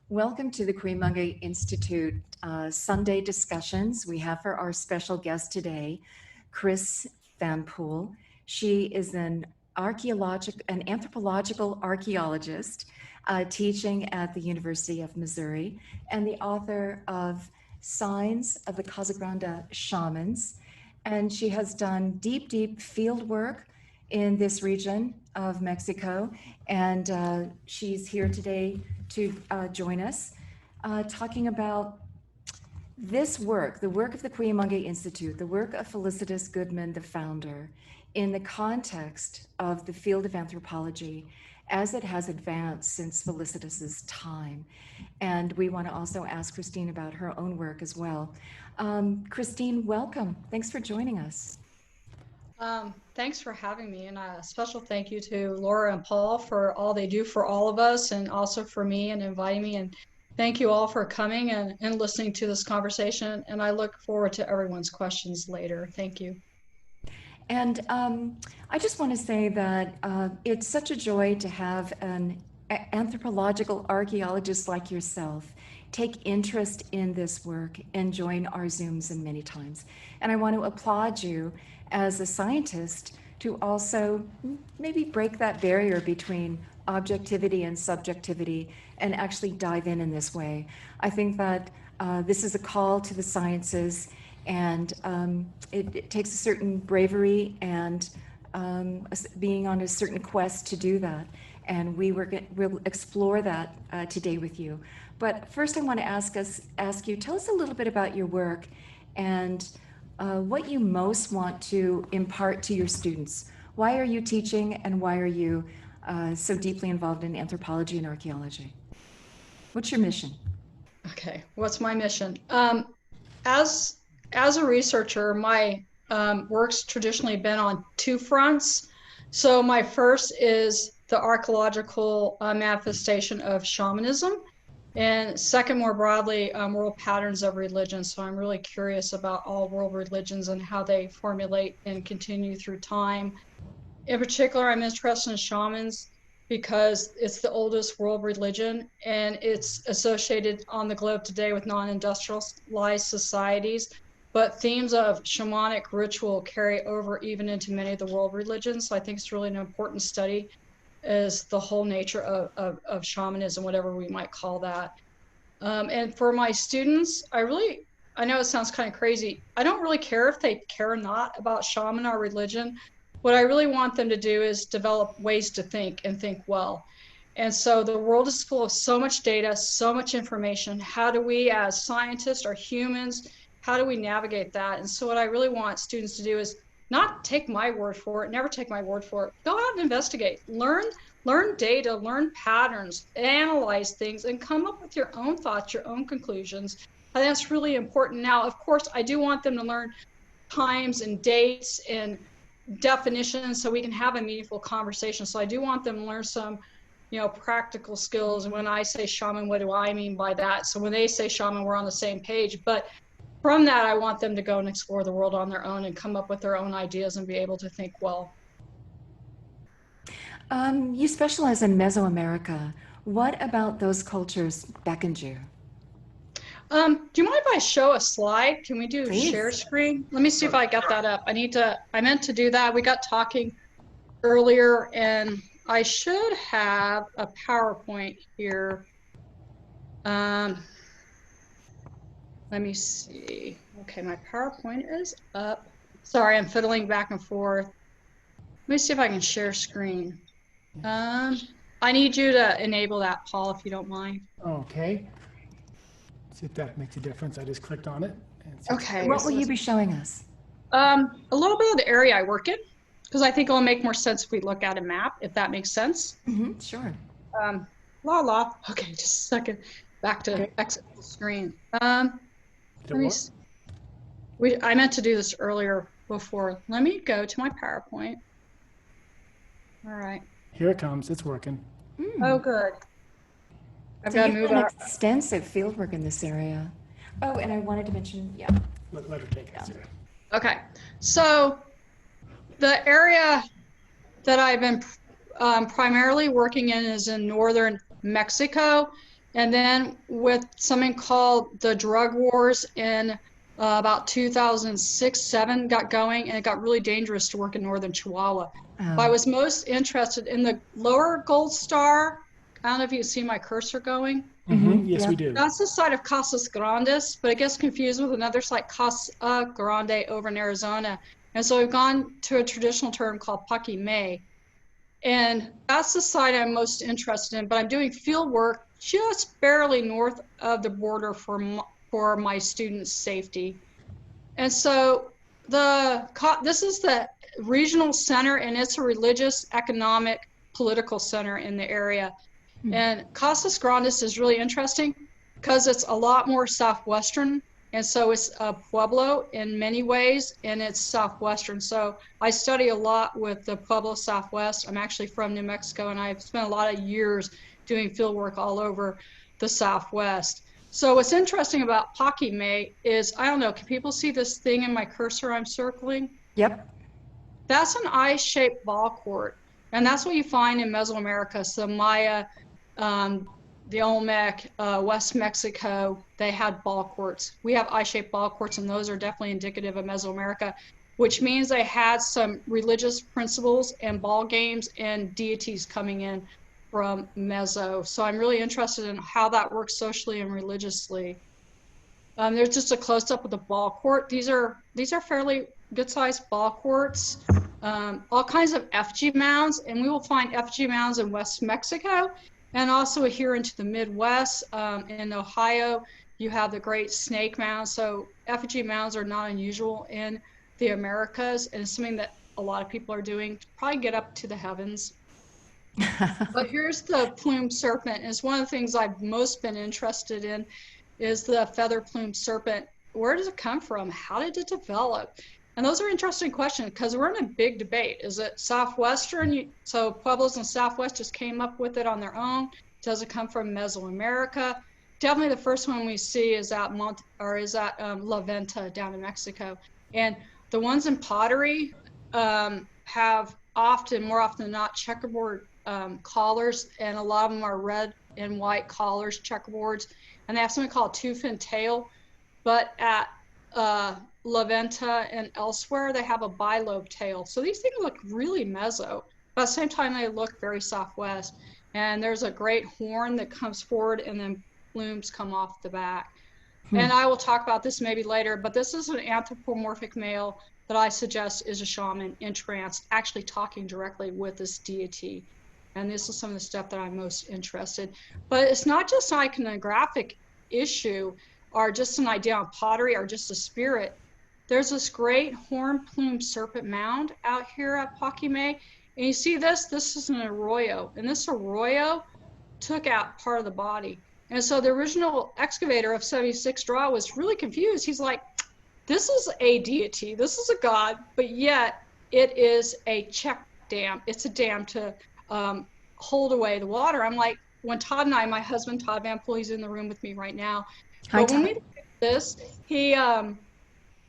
Welcome to the Cuyamungue Institute Sunday discussions. We have for our special guest today, Chris VanPool. She is an anthropological archaeologist teaching at the University of Missouri and the author of Signs of the Casa Grande Shamans. And she has done deep field work in this region of Mexico. And she's here today to join us, talking about this work, the work of the Cuyamungue Institute, the work of Felicitas Goodman, the founder, in the context of the field of anthropology as it has advanced since Felicitas's time. And we want to also ask Christine about her own work as well. Christine, welcome. Thanks for joining us. Thanks for having me, and a special thank you to Laura and Paul for all they do for all of us, and also for me and inviting me. And thank you all for coming and listening to this conversation. And I look forward to everyone's questions later. Thank you. And I just want to say that it's such a joy to have an anthropological archaeologist like yourself take interest in this work and join our Zooms and many times. And I want to applaud you as a scientist to also maybe break that barrier between objectivity and subjectivity and actually dive in this way. I think that this is a call to the sciences, and it takes a certain bravery and being on a certain quest to do that. And we'll explore that today with you. But first I want to ask you, tell us a little bit about your work and what you most want to impart to your students. Why are you teaching, and why are you so deeply involved in anthropology and archaeology? What's your mission? Okay, what's my mission? As a researcher, my work's traditionally been on two fronts. So my first is the archaeological manifestation of shamanism, and second, more broadly, world patterns of religion. So I'm really curious about all world religions and how they formulate and continue through time. In particular, I'm interested in shamans because it's the oldest world religion, and it's associated on the globe today with non-industrialized societies. But themes of shamanic ritual carry over even into many of the world religions. So I think it's really an important study, is the whole nature of shamanism, whatever we might call that. And for my students, I know it sounds kind of crazy. I don't really care if they care or not about shaman or religion. What I really want them to do is develop ways to think and think well. And so the world is full of so much data, so much information. How do we, as scientists or humans, how do we navigate that? And so what I really want students to do is not take my word for it, never take my word for it. Go out and investigate, learn data, learn patterns, analyze things, and come up with your own thoughts, your own conclusions. I think that's really important. Now, of course, I do want them to learn times and dates and definitions so we can have a meaningful conversation. So I do want them to learn some, practical skills. And when I say shaman, what do I mean by that? So when they say shaman, we're on the same page. But from that, I want them to go and explore the world on their own and come up with their own ideas and be able to think well. You specialize in Mesoamerica. What about those cultures beckoned you? Do you mind if I show a slide? Can we do Please. Share screen? Let me see if I got that up. I meant to do that. We got talking earlier, and I should have a PowerPoint here. Let me see. Okay, my PowerPoint is up. Sorry, I'm fiddling back and forth. Let me see if I can share screen. I need you to enable that, Paul, if you don't mind. Okay. See if that makes a difference. I just clicked on it. Okay. What will you be showing us? A little bit of the area I work in, because I think it'll make more sense if we look at a map, if that makes sense. Mm-hmm, sure. Okay, just a second. Back to exit the screen. I meant to do this earlier before. Let me go to my PowerPoint. All right. Here it comes. It's working. Oh, good. I've got to move out. Extensive fieldwork in this area. Oh, and I wanted to mention, Let her take it. Yeah. Okay. So the area that I've been primarily working in is in northern Mexico. And then with something called the drug wars in about 2006-7 got going, and it got really dangerous to work in northern Chihuahua. But I was most interested in the lower gold star. I don't know if you see my cursor going. Yes, Yeah. we do. That's the site of Casas Grandes, but it gets confused with another site, Casa Grande, over in Arizona. And so we've gone to a traditional term called Paquimé. And that's the site I'm most interested in, but I'm doing field work just barely north of the border for my students' safety. And so this is the regional center, and it's a religious, economic, political center in the area. And Casas Grandes is really interesting because it's a lot more southwestern. And so it's a Pueblo in many ways, and it's southwestern. So I study a lot with the Pueblo Southwest. I'm actually from New Mexico, and I've spent a lot of years doing field work all over the Southwest. So what's interesting about Paquimé is, I don't know, can people see this thing in my cursor I'm circling? Yep. That's an eye-shaped ball court. And that's what you find in Mesoamerica. So Maya, the Olmec, West Mexico, they had ball courts. We have eye-shaped ball courts, and those are definitely indicative of Mesoamerica, which means they had some religious principles and ball games and deities coming in from Meso. So I'm really interested in how that works socially and religiously. There's just a close-up of the ball court. These are fairly good-sized ball courts. All kinds of effigy mounds, and we will find effigy mounds in West Mexico, and also here into the Midwest. In Ohio, you have the Great Snake Mound. So effigy mounds are not unusual in the Americas, and it's something that a lot of people are doing to probably get up to the heavens. But here's the plumed serpent. It's one of the things I've most been interested in is the feather plumed serpent. Where does it come from? How did it develop? And those are interesting questions because we're in a big debate. Is it Southwestern? So Pueblos in Southwest just came up with it on their own. Does it come from Mesoamerica? Definitely the first one we see is at La Venta down in Mexico. And the ones in pottery have more often than not, checkerboard collars, and a lot of them are red and white collars, checkerboards, and they have something called tooth and tail. But at La Venta and elsewhere, they have a bilobe tail. So these things look really meso, but at the same time, they look very southwest. And there's a great horn that comes forward, and then plumes come off the back. And I will talk about this maybe later, but this is an anthropomorphic male that I suggest is a shaman in trance, actually talking directly with this deity. And this is some of the stuff that I'm most interested. But it's not just an iconographic issue, or just an idea on pottery, or just a spirit. There's this great horn plumed serpent mound out here at Paquimé. And you see this is an arroyo. And this arroyo took out part of the body. And so the original excavator of 76 Draw was really confused. He's like, this is a deity, this is a god, but yet it is a check dam. It's a dam to hold away the water. I'm like, when Todd and I, my husband, Todd VanPool, he's in the room with me right now. Hi, But when Todd. we looked at this,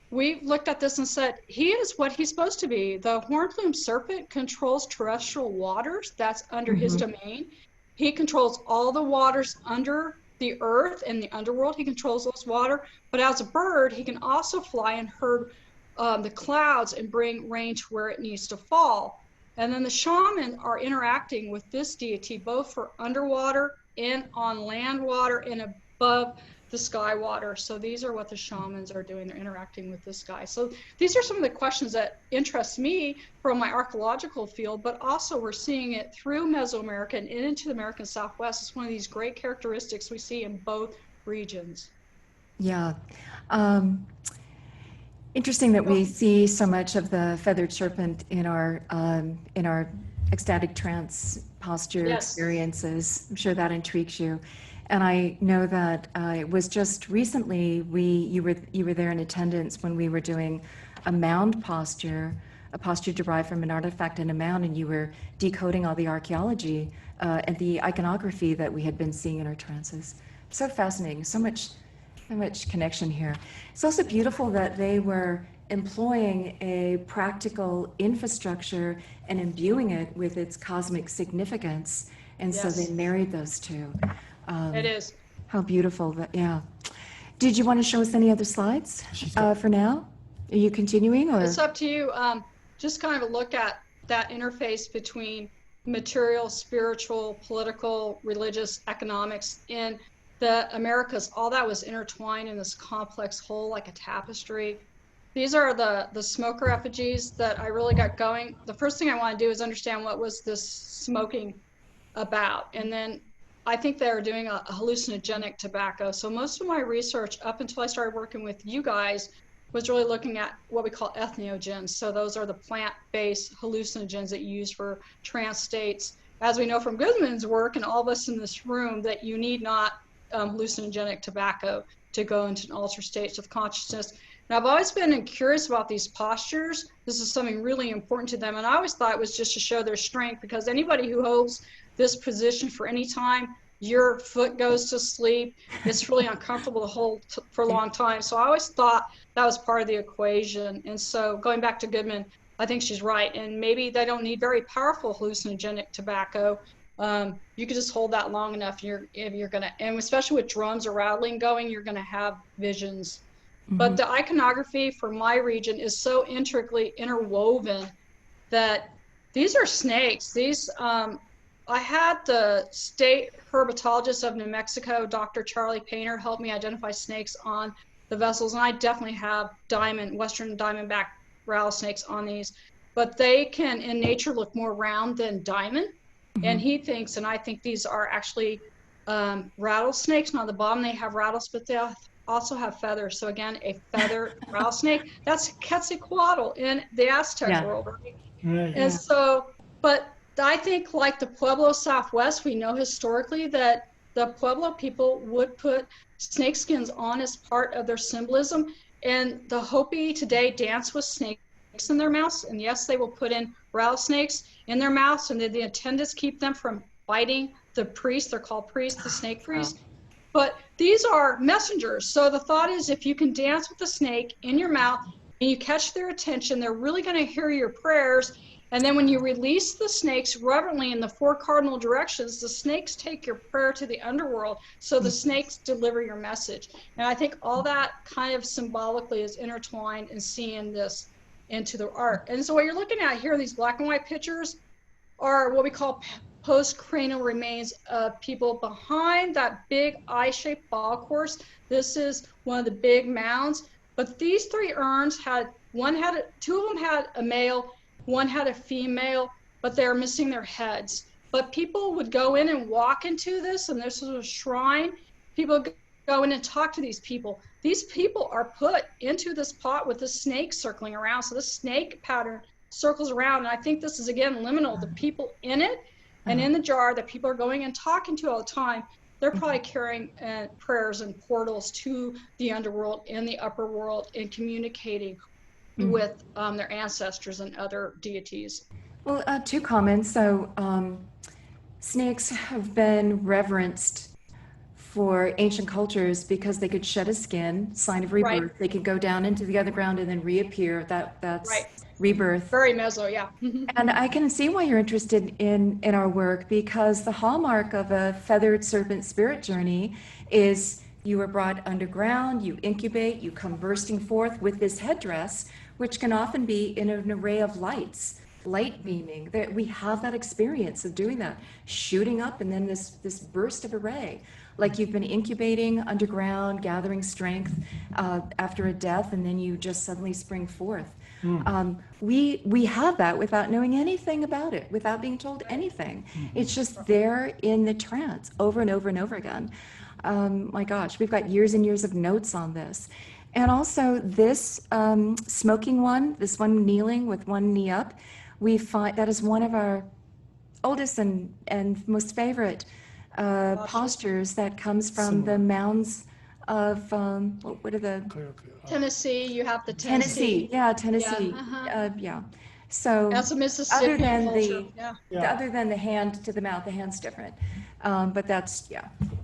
we looked at this and said, he is what he's supposed to be. The horn-plumed serpent controls terrestrial waters. That's under his domain. He controls all the waters under the earth and the underworld. He controls those water. But as a bird, he can also fly and herd the clouds and bring rain to where it needs to fall. And then the shaman are interacting with this deity, both for underwater and on land water and above the sky water. So these are what the shamans are doing. They're interacting with this guy. So these are some of the questions that interest me from my archaeological field, but also we're seeing it through Mesoamerica and into the American Southwest. It's one of these great characteristics we see in both regions. Yeah. Interesting that we see so much of the feathered serpent in our ecstatic trance posture experiences. I'm sure that intrigues you. And I know that it was just recently you were there in attendance when we were doing a mound posture, a posture derived from an artifact in a mound, and you were decoding all the archaeology and the iconography that we had been seeing in our trances. So fascinating, so much connection here. It's also beautiful that they were employing a practical infrastructure and imbuing it with its cosmic significance, and so they married those two. It is. How beautiful. Yeah. Did you want to show us any other slides for now? Are you continuing, or? It's up to you. Just kind of a look at that interface between material, spiritual, political, religious, economics in the Americas. All that was intertwined in this complex whole, like a tapestry. These are the smoker effigies that I really got going. The first thing I want to do is understand what was this smoking about. And then I think they were doing a hallucinogenic tobacco. So most of my research up until I started working with you guys was really looking at what we call entheogens. So those are the plant-based hallucinogens that you use for trance states. As we know from Goodman's work and all of us in this room, that you need not hallucinogenic tobacco to go into an altered state of consciousness. And I've always been curious about these postures. This is something really important to them. And I always thought it was just to show their strength, because anybody who holds this position for any time, your foot goes to sleep. It's really uncomfortable to hold for a long time. So I always thought that was part of the equation. And so going back to Goodman, I think she's right. And maybe they don't need very powerful hallucinogenic tobacco. You could just hold that long enough. If you're gonna, and especially with drums or rattling going, you're gonna have visions. Mm-hmm. But the iconography for my region is so intricately interwoven that these are snakes. These, I had the state herpetologist of New Mexico, Dr. Charlie Painter, help me identify snakes on the vessels. And I definitely have Western diamondback rattlesnakes on these, but they can in nature look more round than diamond. Mm-hmm. And he thinks, and I think these are actually rattlesnakes. And on the bottom they have rattles, but they also have feathers. So again, a feather rattlesnake, that's Quetzalcoatl in the Aztec world, right? Right. And so, but I think like the Pueblo Southwest, we know historically that the Pueblo people would put snake skins on as part of their symbolism. And the Hopi today dance with snakes in their mouths. And yes, they will put in rattlesnakes in their mouths, and the intent is keep them from biting the priest. They're called priests, the snake priests. But these are messengers. So the thought is, if you can dance with the snake in your mouth and you catch their attention, they're really going to hear your prayers. And then when you release the snakes reverently in the 4 cardinal directions, the snakes take your prayer to the underworld. So the snakes deliver your message. And I think all that kind of symbolically is intertwined in seeing this into the art. And so what you're looking at here, these black and white pictures, are what we call post-cranial remains of people behind that big eye-shaped ball course. This is one of the big mounds. But these 3 urns had, 2 of them had a male, 1 had a female, but they're missing their heads. But people would go in and walk into this, and this was a shrine. People go in and talk to these people. These people are put into this pot with the snake circling around. So the snake pattern circles around. And I think this is, again, liminal. The people in it and in the jar that people are going and talking to all the time, they're probably carrying prayers and portals to the underworld and the upper world and communicating with their ancestors and other deities. Well, 2 comments. So snakes have been reverenced for ancient cultures because they could shed a skin, sign of rebirth. Right. They could go down into the underground and then reappear. That's right. Rebirth. Very meso, yeah. And I can see why you're interested in our work, because the hallmark of a feathered serpent spirit journey is you are brought underground, you incubate, you come bursting forth with this headdress, which can often be in an array of lights, light beaming. That we have that experience of doing that, shooting up and then this burst of array. Like you've been incubating underground, gathering strength after a death, and then you just suddenly spring forth. We have that without knowing anything about it, without being told anything. It's just there in the trance over and over and over again. My gosh, we've got years and years of notes on this. And also this smoking one, this one kneeling with one knee up, we find that is one of our oldest and most favorite postures that comes from the mounds of what are the Tennessee. You have the Tennessee. Tennessee. Yeah. So that's a Mississippi other than culture. Other than the hand to the mouth, the hand's different. But that's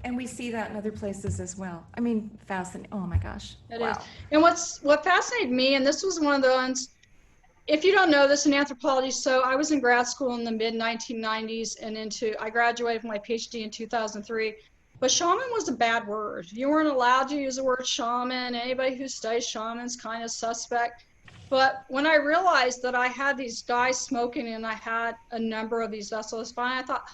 and we see that in other places as well. I mean, fascinating. Oh my gosh. It is. And what fascinated me, and this was one of the ones, if you don't know this in anthropology, so I was in grad school in the mid 1990s and I graduated with my PhD in 2003. But shaman was a bad word. You weren't allowed to use the word shaman. Anybody who studies shaman's kind of suspect. But when I realized that I had these guys smoking and I had a number of these vessels, I thought,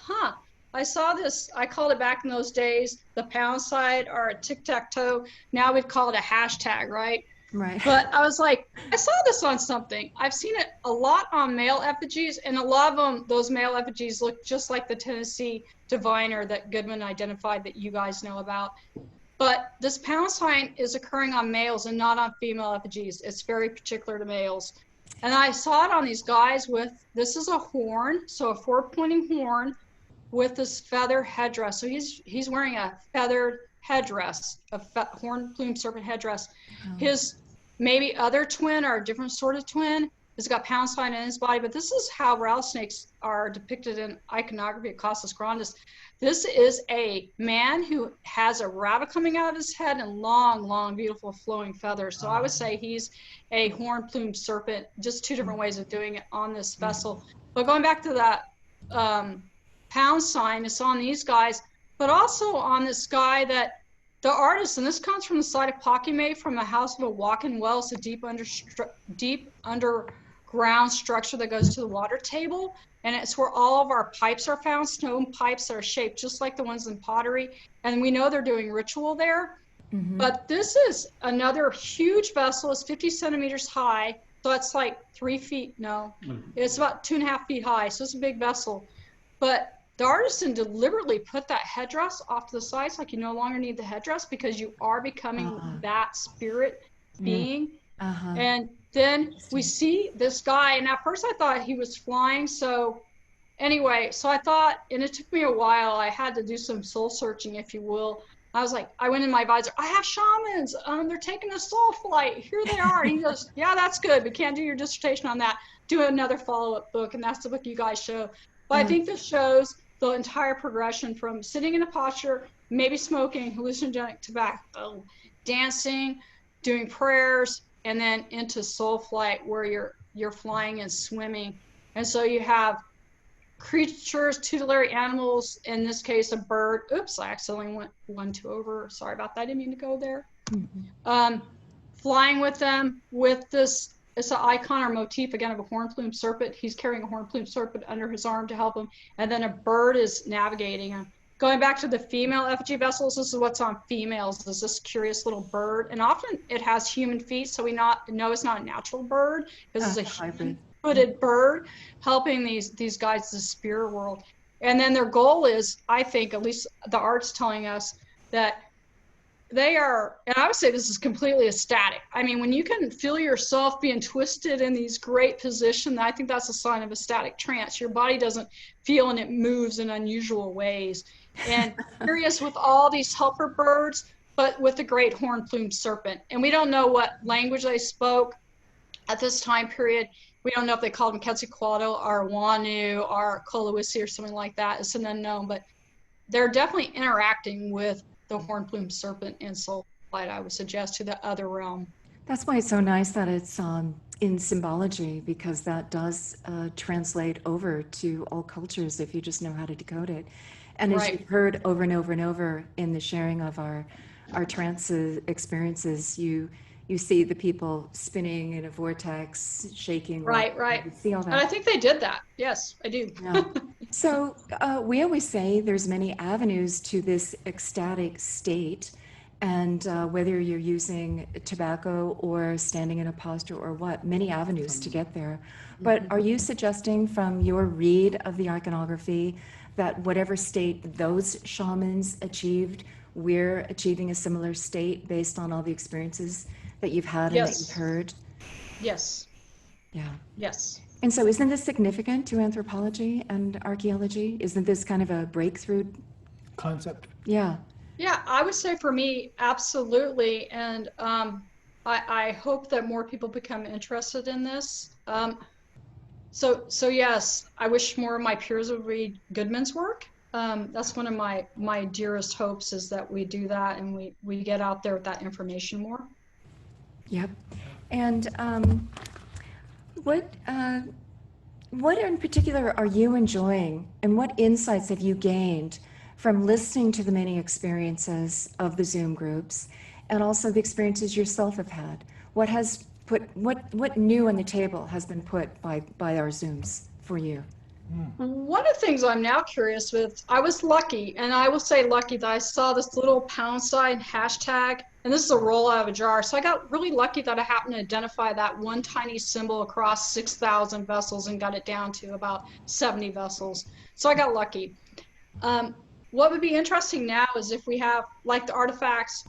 I saw this. I called it back in those days the pound side or a tic-tac-toe. Now we'd call it a hashtag, right? Right. But I was like, I saw this on something. I've seen it a lot on male effigies, and a lot of them, those male effigies look just like the Tennessee diviner that Goodman identified that you guys know about. But this pound sign is occurring on males and not on female effigies. It's very particular to males. And I saw it on these guys with, this is a horn, so a forward-pointing horn with this feather headdress. So he's wearing a feathered headdress, a horn plume serpent headdress. Oh. His maybe other twin or a different sort of twin has got pound sign in his body, but this is how rattlesnakes are depicted in iconography at Casas Grandes. This is a man who has a rattle coming out of his head and long, long, beautiful flowing feathers. So I would say he's a horn plumed serpent, just two different ways of doing it on this vessel. But going back to that pound sign, it's on these guys, but also on this guy that the artist, and this comes from the site of Paquimé, from the house of a walk-in well. It's a deep underground structure that goes to the water table. And it's where all of our pipes are found, stone pipes that are shaped just like the ones in pottery. And we know they're doing ritual there. Mm-hmm. But this is another huge vessel. It's 50 centimeters high. So it's like 3 feet. No, it's about 2.5 feet high. So it's a big vessel. But the artisan deliberately put that headdress off to the side. It's like you no longer need the headdress because you are becoming that spirit being. And then we see this guy, and at first I thought he was flying. So anyway, so I thought, and it took me a while, I had to do some soul searching, if you will. I was like, I went in my advisor, I have shamans, they're taking a soul flight, here they are. And he goes, yeah, that's good, but can't do your dissertation on that. Do another follow-up book, and that's the book you guys show. But I think this shows the entire progression from sitting in a posture, maybe smoking, hallucinogenic tobacco, dancing, doing prayers, and then into soul flight where you're flying and swimming. And so you have creatures, tutelary animals, in this case a bird. Oops, I accidentally went 1 2 over. Sorry about that, I didn't mean to go there. Mm-hmm. Flying with them with this, it's an icon or motif again of a horn plume serpent. He's carrying a horn plume serpent under his arm to help him, and then a bird is navigating him. Going back to the female effigy vessels, this is what's on females, is this curious little bird. And often it has human feet, so we know it's not a natural bird, because it's a human-footed bird helping these guys to the spirit world. And then their goal is, I think, at least the art's telling us, that they are, and I would say this is completely ecstatic. I mean, when you can feel yourself being twisted in these great positions, I think that's a sign of ecstatic trance. Your body doesn't feel and it moves in unusual ways. And curious with all these helper birds, but with the great horn plumed serpent. And we don't know what language they spoke at this time period. We don't know if they called them Quetzalcoatl or Wanu or Kolowisi or something like that. It's an unknown, but they're definitely interacting with the horn plumed serpent and soul flight, I would suggest, to the other realm. That's why it's so nice that it's in symbology, because that does translate over to all cultures if you just know how to decode it. And as you've heard over and over and over in the sharing of our trance experiences, you see the people spinning in a vortex, shaking. Right. You see all that. And I think they did that. Yes, I do. Yeah. So we always say there's many avenues to this ecstatic state, and whether you're using tobacco or standing in a posture or what, many avenues to get there. But are you suggesting from your read of the iconography that whatever state those shamans achieved, we're achieving a similar state based on all the experiences that you've had and that you've heard? Yes. Yeah. Yes. And so isn't this significant to anthropology and archaeology? Isn't this kind of a breakthrough concept? Yeah. Yeah, I would say for me, absolutely. And I hope that more people become interested in this. So yes, I wish more of my peers would read Goodman's work. That's one of my dearest hopes, is that we do that and we get out there with that information more. Yep. And what in particular are you enjoying, and what insights have you gained from listening to the many experiences of the Zoom groups and also the experiences yourself have had. What new on the table has been put by our Zooms for you? One of the things I'm now curious with, I was lucky, and I will say lucky, that I saw this little pound sign hashtag, and this is a roll out of a jar. So I got really lucky that I happened to identify that one tiny symbol across 6,000 vessels and got it down to about 70 vessels. So I got lucky. What would be interesting now is if we have, like the artifacts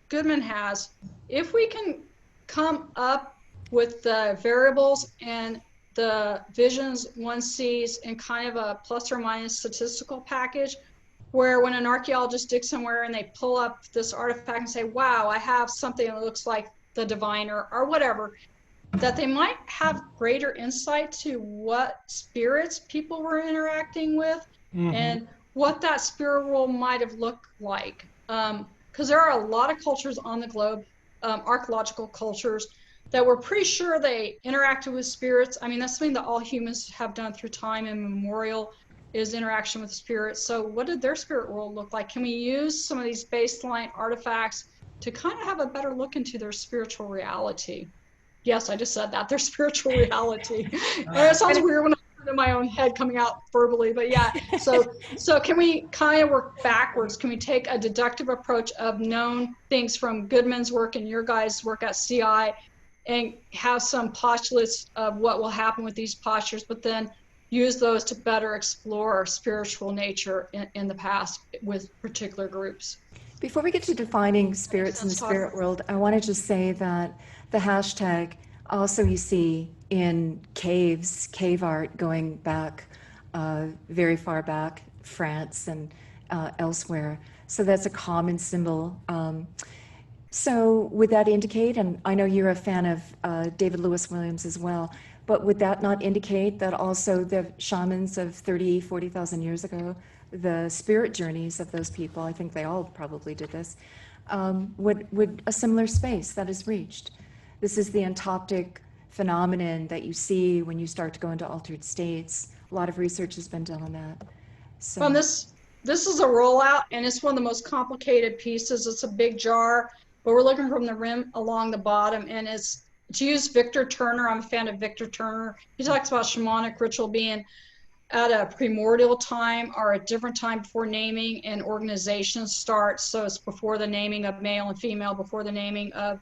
Goodman has, if we can come up with the variables and the visions one sees in kind of a plus or minus statistical package, where when an archaeologist digs somewhere and they pull up this artifact and say, wow, I have something that looks like the divine or whatever, that they might have greater insight to what spirits people were interacting with and what that spirit world might have looked like. Because there are a lot of cultures on the globe, archaeological cultures, that we're pretty sure they interacted with spirits. I mean, that's something that all humans have done through time immemorial, is interaction with spirits. So what did their spirit world look like? Can we use some of these baseline artifacts to kind of have a better look into their spiritual reality? Yes, I just said that, their spiritual reality. It sounds weird when I put it in my own head coming out verbally, but yeah. So can we kind of work backwards? Can we take a deductive approach of known things from Goodman's work and your guys' work at CI and have some postulates of what will happen with these postures, but then use those to better explore spiritual nature in the past with particular groups? Before we get to defining spirits in the spirit world, I want to just say that the hashtag also you see in caves, cave art going back, very far back, France and elsewhere. So that's a common symbol. So would that indicate, and I know you're a fan of David Lewis Williams as well, but would that not indicate that also the shamans of 30, 40,000 years ago, the spirit journeys of those people, I think they all probably did this, would a similar space that is reached? This is the entoptic phenomenon that you see when you start to go into altered states. A lot of research has been done on that. So. Well, this is a rollout, and it's one of the most complicated pieces. It's a big jar, but we're looking from the rim along the bottom, and it's to use Victor Turner. I'm a fan of Victor Turner. He talks about shamanic ritual being at a primordial time or a different time before naming and organization starts. So it's before the naming of male and female, before the naming of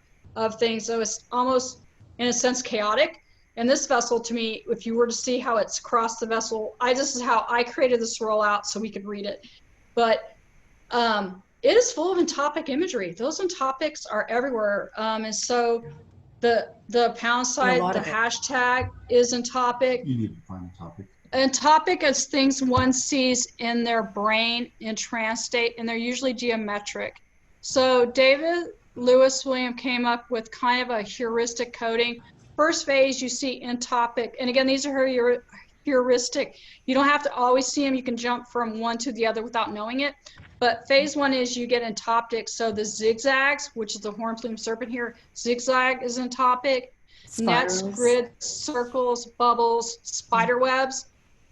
things. So it's almost, in a sense, chaotic. And this vessel, to me, if you were to see how it's across the vessel, this is how I created this rollout so we could read it. But it is full of entopic imagery. Those entopics are everywhere. And so the pound sign, the hashtag is entopic. You need to find a topic. Entopic is things one sees in their brain in trance state, and they're usually geometric. So David Lewis Williams came up with kind of a heuristic coding. First phase, you see entopic, and again, these are heuristic. You don't have to always see them. You can jump from one to the other without knowing it. But phase one is you get entoptic. So the zigzags, which is the horn plume serpent here, zigzag is entopic. Nets, grids, circles, bubbles, spider webs.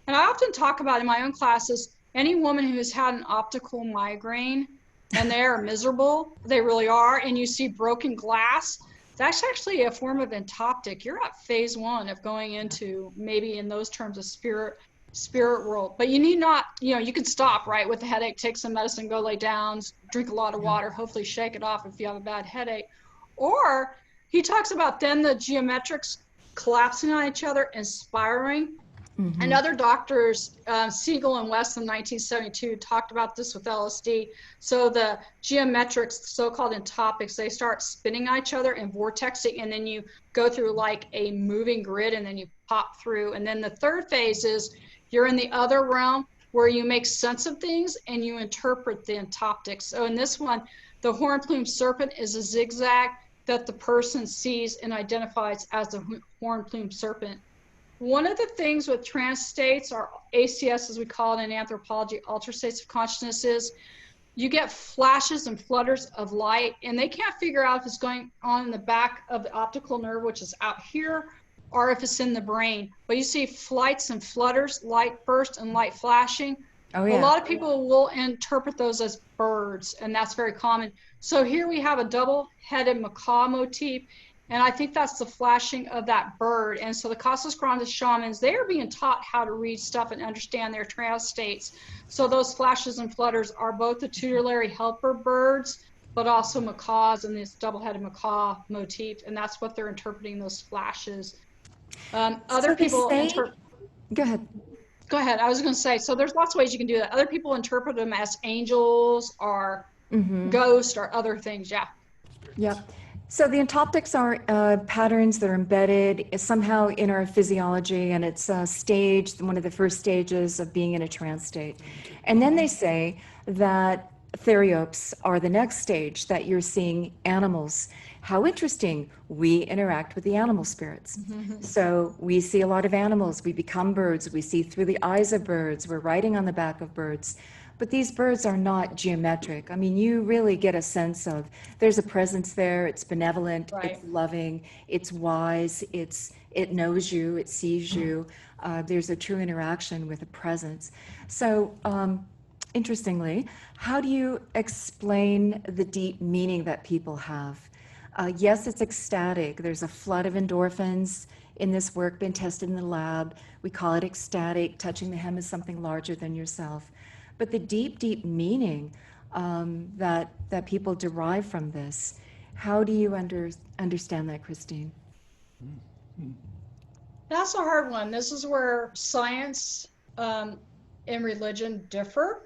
And I often talk about in my own classes, any woman who has had an optical migraine and they are miserable, they really are, and you see broken glass, that's actually a form of entoptic. You're at phase one of going into, maybe in those terms, of spirit world. But you need not, you can stop, right, with a headache, take some medicine, go lay down, drink a lot of water, hopefully shake it off if you have a bad headache. Or he talks about then the geometrics collapsing on each other and spiraling. Mm-hmm. And other doctors, Siegel and West in 1972, talked about this with LSD. So the geometrics, so-called entopics, they start spinning on each other and vortexing, and then you go through like a moving grid, and then you pop through. And then the third phase is you're in the other realm where you make sense of things and you interpret the entoptics. So in this one, the horn plume serpent is a zigzag that the person sees and identifies as the horn plume serpent. One of the things with trance states, or ACS as we call it in anthropology, altered states of consciousness, is you get flashes and flutters of light, and they can't figure out if it's going on in the back of the optical nerve, which is out here, or if it's in the brain. But you see flights and flutters, light burst and light flashing. Oh, A yeah. lot of people will interpret those as birds, and that's very common. So here we have a double-headed macaw motif, and I think that's the flashing of that bird. And so the Casas Grandes shamans, they are being taught how to read stuff and understand their trance states. So those flashes and flutters are both the tutelary helper birds, but also macaws and this double-headed macaw motif, and that's what they're interpreting, those flashes. Other So they people say, interpret. go ahead. Go ahead. I was going to say, so there's lots of ways you can do that. Other people interpret them as angels or ghosts or other things. Yeah. Yep. So the entoptics are patterns that are embedded somehow in our physiology, and it's a stage, one of the first stages of being in a trance state. And then they say that theriopes are the next stage, that you're seeing animals. How interesting. We interact with the animal spirits. So we see a lot of animals. We become birds. We see through the eyes of birds. We're riding on the back of birds. But these birds are not geometric. I mean, you really get a sense of there's a presence there. It's benevolent. Right. It's loving. It's wise. It knows you. It sees you. There's a true interaction with a presence. So interestingly, how do you explain the deep meaning that people have? Yes, it's ecstatic. There's a flood of endorphins in this work, been tested in the lab. We call it ecstatic. Touching the hem is something larger than yourself. But the deep, deep meaning that people derive from this, how do you understand that, Christine? That's a hard one. This is where science and religion differ.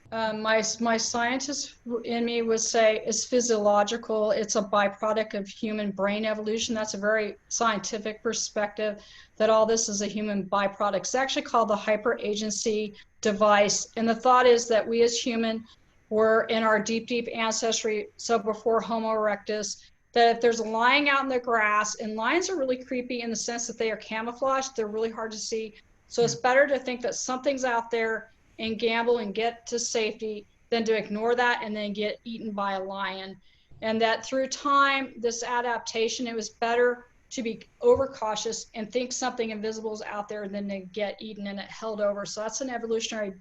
My scientist in me would say it's physiological. It's a byproduct of human brain evolution. That's a very scientific perspective, that all this is a human byproduct. It's actually called the hyperagency device. And the thought is that we as human were in our deep, deep ancestry, so before Homo erectus, that if there's a lion out in the grass, and lions are really creepy in the sense that they are camouflaged, they're really hard to see. So it's better to think that something's out there and gamble and get to safety than to ignore that and then get eaten by a lion. And that through time, this adaptation, it was better to be overcautious and think something invisible is out there than to get eaten and it held over. So that's an evolutionary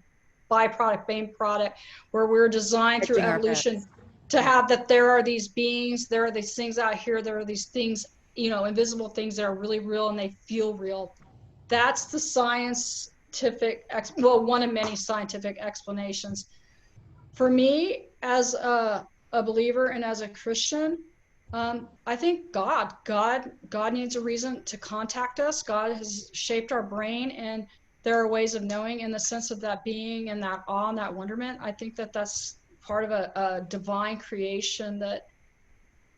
byproduct, main product, where we're designed through evolution to have that there are these beings, there are these things out here, there are these things, you know, invisible things that are really real and they feel real. That's the scientific, well, one of many scientific explanations. For me, as a believer and as a Christian, I think God needs a reason to contact us. God has shaped our brain, and there are ways of knowing in the sense of that being and that awe and that wonderment. I think that that's part of a divine creation that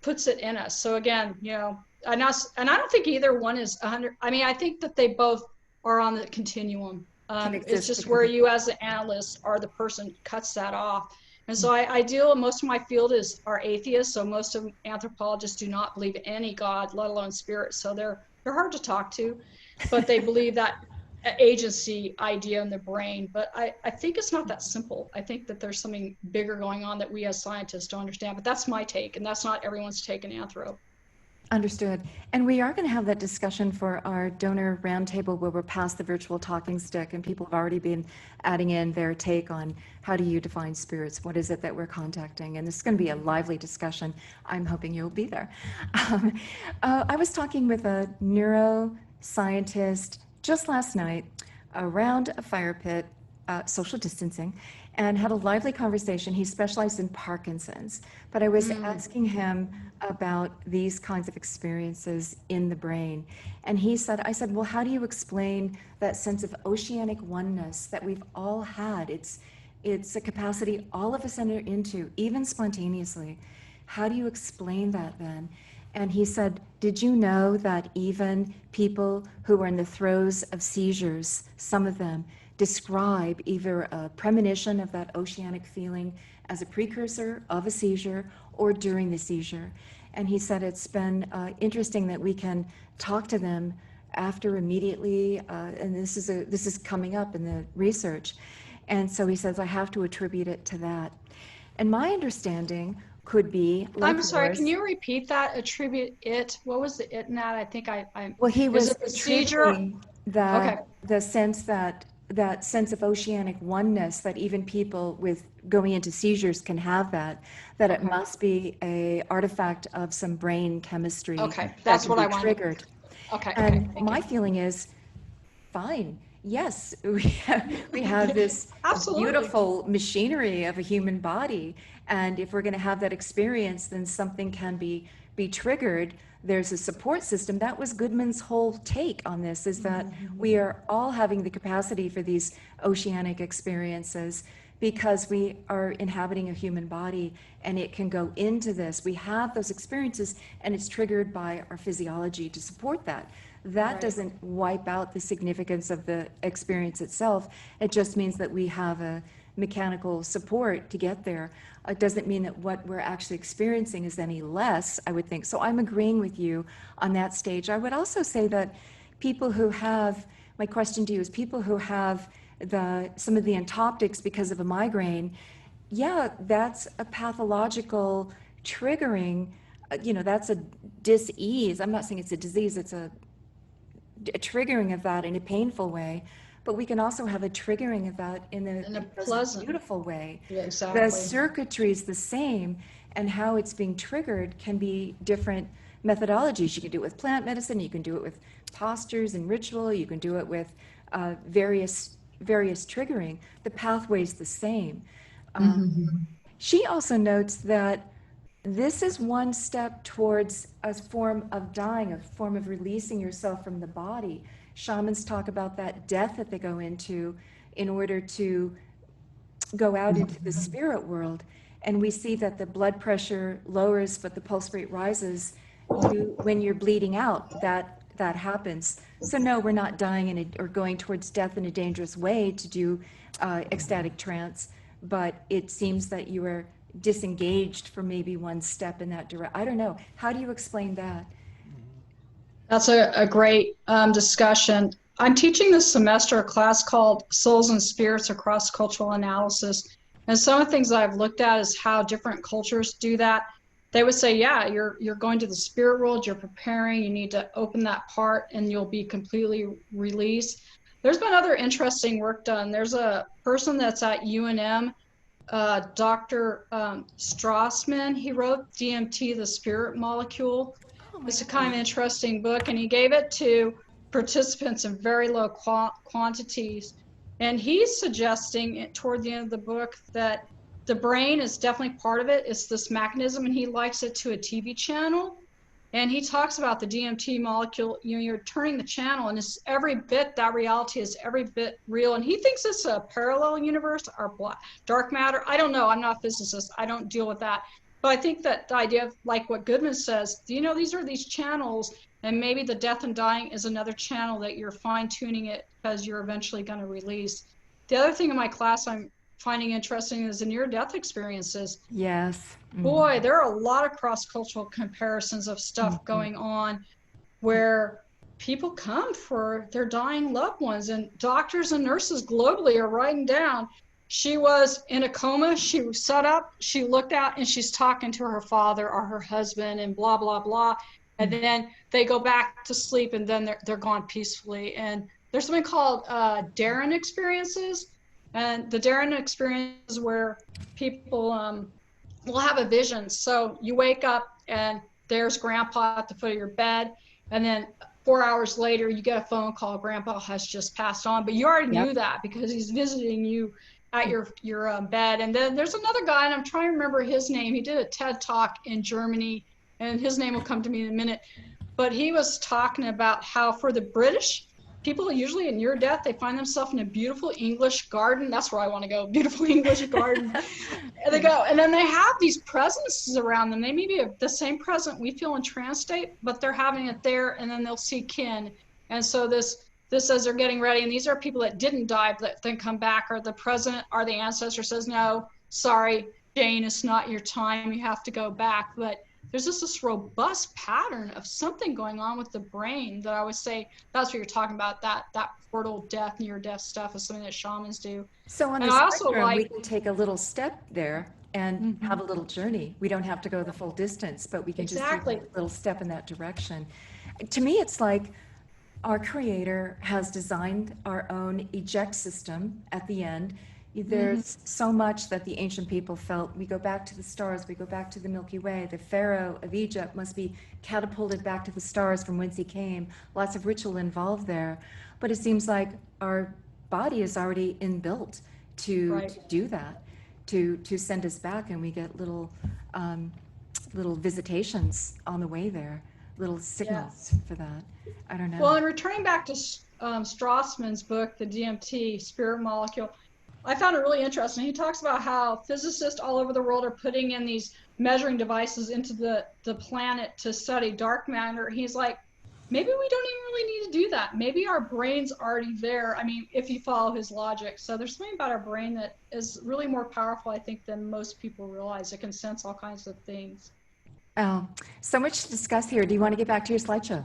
puts it in us. So again, you know, and I don't think either one is 100. I mean, I think that they both are on the continuum. It's just where you as the analyst are the person cuts that off. And so I deal, most of my field are atheists. So most of anthropologists do not believe in any God, let alone spirit. So they're hard to talk to, but they believe that agency idea in the brain. But I think it's not that simple. I think that there's something bigger going on that we as scientists don't understand, but that's my take, and that's not everyone's take in anthro. Understood. And we are going to have that discussion for our donor roundtable where we're past the virtual talking stick and people have already been adding in their take on how do you define spirits? What is it that we're contacting? And this is going to be a lively discussion. I'm hoping you'll be there. I was talking with a neuroscientist just last night around a fire pit, social distancing, and had a lively conversation. He specialized in Parkinson's, but I was asking him about these kinds of experiences in the brain. And I said, well, how do you explain that sense of oceanic oneness that we've all had? It's a capacity all of us enter into, even spontaneously. How do you explain that then? And he said, did you know that even people who are in the throes of seizures, some of them, describe either a premonition of that oceanic feeling as a precursor of a seizure or during the seizure. And he said it's been interesting that we can talk to them after immediately, and this is coming up in the research. And so he says, I have to attribute it to that. And my understanding could be like I'm sorry, yours. can you repeat that? Attribute it? What was the it in that? I think I Well, he was procedure attributing that the sense that that sense of oceanic oneness that even people with going into seizures can have, that it must be a artifact of some brain chemistry Okay, that that's can what be I wanted. triggered. Okay, And thank my you. feeling is, fine, yes, we have this Absolutely. beautiful machinery of a human body, and if we're going to have that experience, then something can be triggered. There's a support system. That was Goodman's whole take on this, is that we are all having the capacity for these oceanic experiences because we are inhabiting a human body, and it can go into this. We have those experiences, and it's triggered by our physiology to support that. That Right. doesn't wipe out the significance of the experience itself. It just means that we have a mechanical support to get there. It doesn't mean that what we're actually experiencing is any less, I would think. So I'm agreeing with you on that stage. I would also say that people who have, my question to you is, people who have some of the entoptics because of a migraine, yeah, that's a pathological triggering, that's a dis-ease. I'm not saying it's a disease, it's a triggering of that in a painful way, but we can also have a triggering of that in a pleasant, beautiful way. Yeah, exactly. The circuitry is the same, and how it's being triggered can be different methodologies. You can do it with plant medicine, you can do it with postures and ritual, you can do it with various triggering. The pathway is the same. She also notes that this is one step towards a form of dying, a form of releasing yourself from the body. Shamans talk about that death that they go into in order to go out into the spirit world. And we see that the blood pressure lowers, but the pulse rate rises when you're bleeding out. That happens. So no, we're not dying or going towards death in a dangerous way to do ecstatic trance, but it seems that you are disengaged for maybe one step in that direction. I don't know. How do you explain that? That's a great discussion. I'm teaching this semester a class called Souls and Spirits Across Cultural Analysis. And some of the things I've looked at is how different cultures do that. They would say, yeah, you're going to the spirit world, you're preparing, you need to open that part and you'll be completely released. There's been other interesting work done. There's a person that's at UNM, Dr. Strassman. He wrote DMT, the Spirit Molecule. It's a kind of interesting book, and he gave it to participants in very low quantities. And he's suggesting toward the end of the book that the brain is definitely part of it. It's this mechanism, and he likes it to a TV channel. And he talks about the DMT molecule, you're turning the channel, and it's every bit, that reality is every bit real. And he thinks it's a parallel universe or dark matter. I don't know. I'm not a physicist. I don't deal with that. But I think that the idea of, like what Goodman says, these are these channels, and maybe the death and dying is another channel that you're fine-tuning it because you're eventually going to release. The other thing in my class I'm finding interesting is the near-death experiences. Yes. Boy, there are a lot of cross-cultural comparisons of stuff going on where people come for their dying loved ones, and doctors and nurses globally are writing down, she was in a coma, she sat up, she looked out, and she's talking to her father or her husband and blah, blah, blah. And then they go back to sleep, and then they're gone peacefully. And there's something called Darren Experiences. And the Darren Experience is where people will have a vision. So you wake up and there's Grandpa at the foot of your bed, and then 4 hours later you get a phone call, Grandpa has just passed on, but you already knew that because he's visiting you at your bed. And then there's another guy, and I'm trying to remember his name. He did a TED Talk in Germany, and his name will come to me in a minute. But he was talking about how for the British, people usually in near death, they find themselves in a beautiful English garden. That's where I want to go, beautiful English garden. And they go, and then they have these presences around them. They may be the same present we feel in trance state, but they're having it there, and then they'll see kin. And so this as they're getting ready, and these are people that didn't die but then come back, or the president or the ancestor says, no, sorry, Jane, it's not your time, you have to go back. But there's just this robust pattern of something going on with the brain that I would say that's what you're talking about, that portal death, near death stuff is something that shamans do. So on and the spectrum, we can take a little step there and have a little journey. We don't have to go the full distance, but we can just take a little step in that direction. To me, it's like our creator has designed our own eject system at the end. There's so much that the ancient people felt. We go back to the stars, we go back to the Milky Way. The Pharaoh of Egypt must be catapulted back to the stars from whence he came. Lots of ritual involved there. But it seems like our body is already inbuilt to do that, to send us back, and we get little visitations on the way there, little signals for that. I don't know. Well, and returning back to Strassman's book, The Dmt Spirit Molecule, I found it really interesting. He talks about how physicists all over the world are putting in these measuring devices into the planet to study dark matter. He's like, maybe we don't even really need to do that. Maybe our brain's already there. I mean, if you follow his logic. So there's something about our brain that is really more powerful, I think, than most people realize. It can sense all kinds of things. Oh, so much to discuss here. Do you want to get back to your slideshow?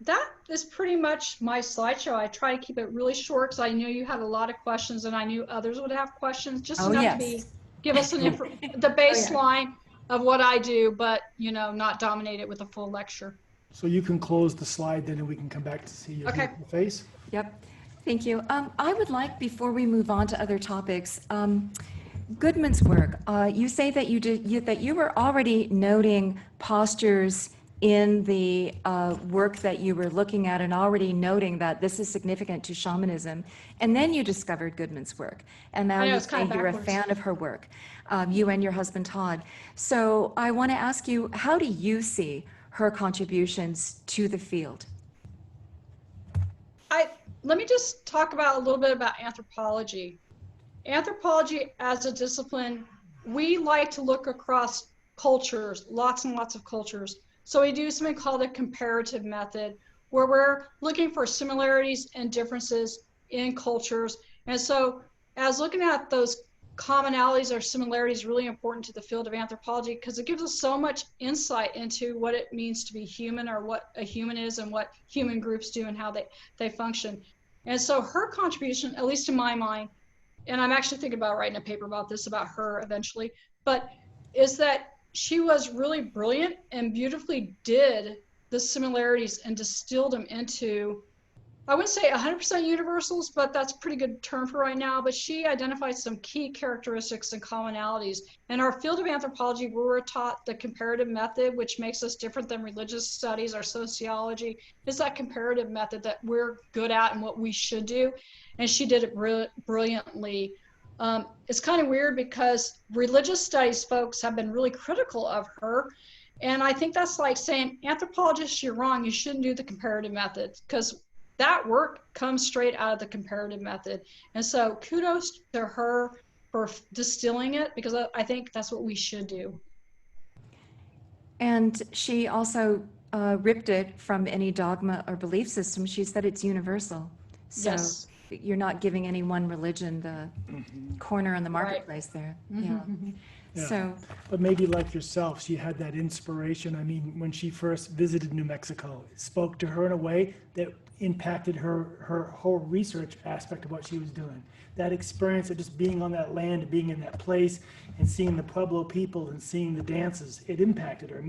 That is pretty much my slideshow. I try to keep it really short because I knew you had a lot of questions, and I knew others would have questions. Just enough to give us the baseline of what I do, but not dominate it with a full lecture. So you can close the slide then, and we can come back to see your beautiful face. Yep. Thank you. I would like, before we move on to other topics, Goodman's work. You say that you were already noting postures in the work that you were looking at, and already noting that this is significant to shamanism, and then you discovered Goodman's work, and now you say you're a fan of her work, you and your husband Todd. So I want to ask you, how do you see her contributions to the field? Let me just talk about a little bit about anthropology. Anthropology as a discipline, we like to look across cultures, lots and lots of cultures. So we do something called a comparative method, where we're looking for similarities and differences in cultures. And so as looking at those commonalities or similarities really important to the field of anthropology, because it gives us so much insight into what it means to be human, or what a human is, and what human groups do, and how they function. And so her contribution, at least in my mind, and I'm actually thinking about writing a paper about this, about her eventually, but is that she was really brilliant and beautifully did the similarities and distilled them into, I wouldn't say 100% universals, but that's a pretty good term for right now. But she identified some key characteristics and commonalities. In our field of anthropology, we were taught the comparative method, which makes us different than religious studies or sociology. It's that comparative method that we're good at and what we should do. And she did it brilliantly. It's kind of weird because religious studies folks have been really critical of her. And I think that's like saying, anthropologists, you're wrong. You shouldn't do the comparative method, because that work comes straight out of the comparative method. And so kudos to her for distilling it, because I think that's what we should do. And she also ripped it from any dogma or belief system. She said it's universal. So yes. You're not giving any one religion the corner in the marketplace there. Yeah. So, but maybe like yourself, she had that inspiration. I mean, when she first visited New Mexico, it spoke to her in a way that impacted her whole research aspect of what she was doing. That experience of just being on that land, being in that place, and seeing the Pueblo people and seeing the dances, it impacted her.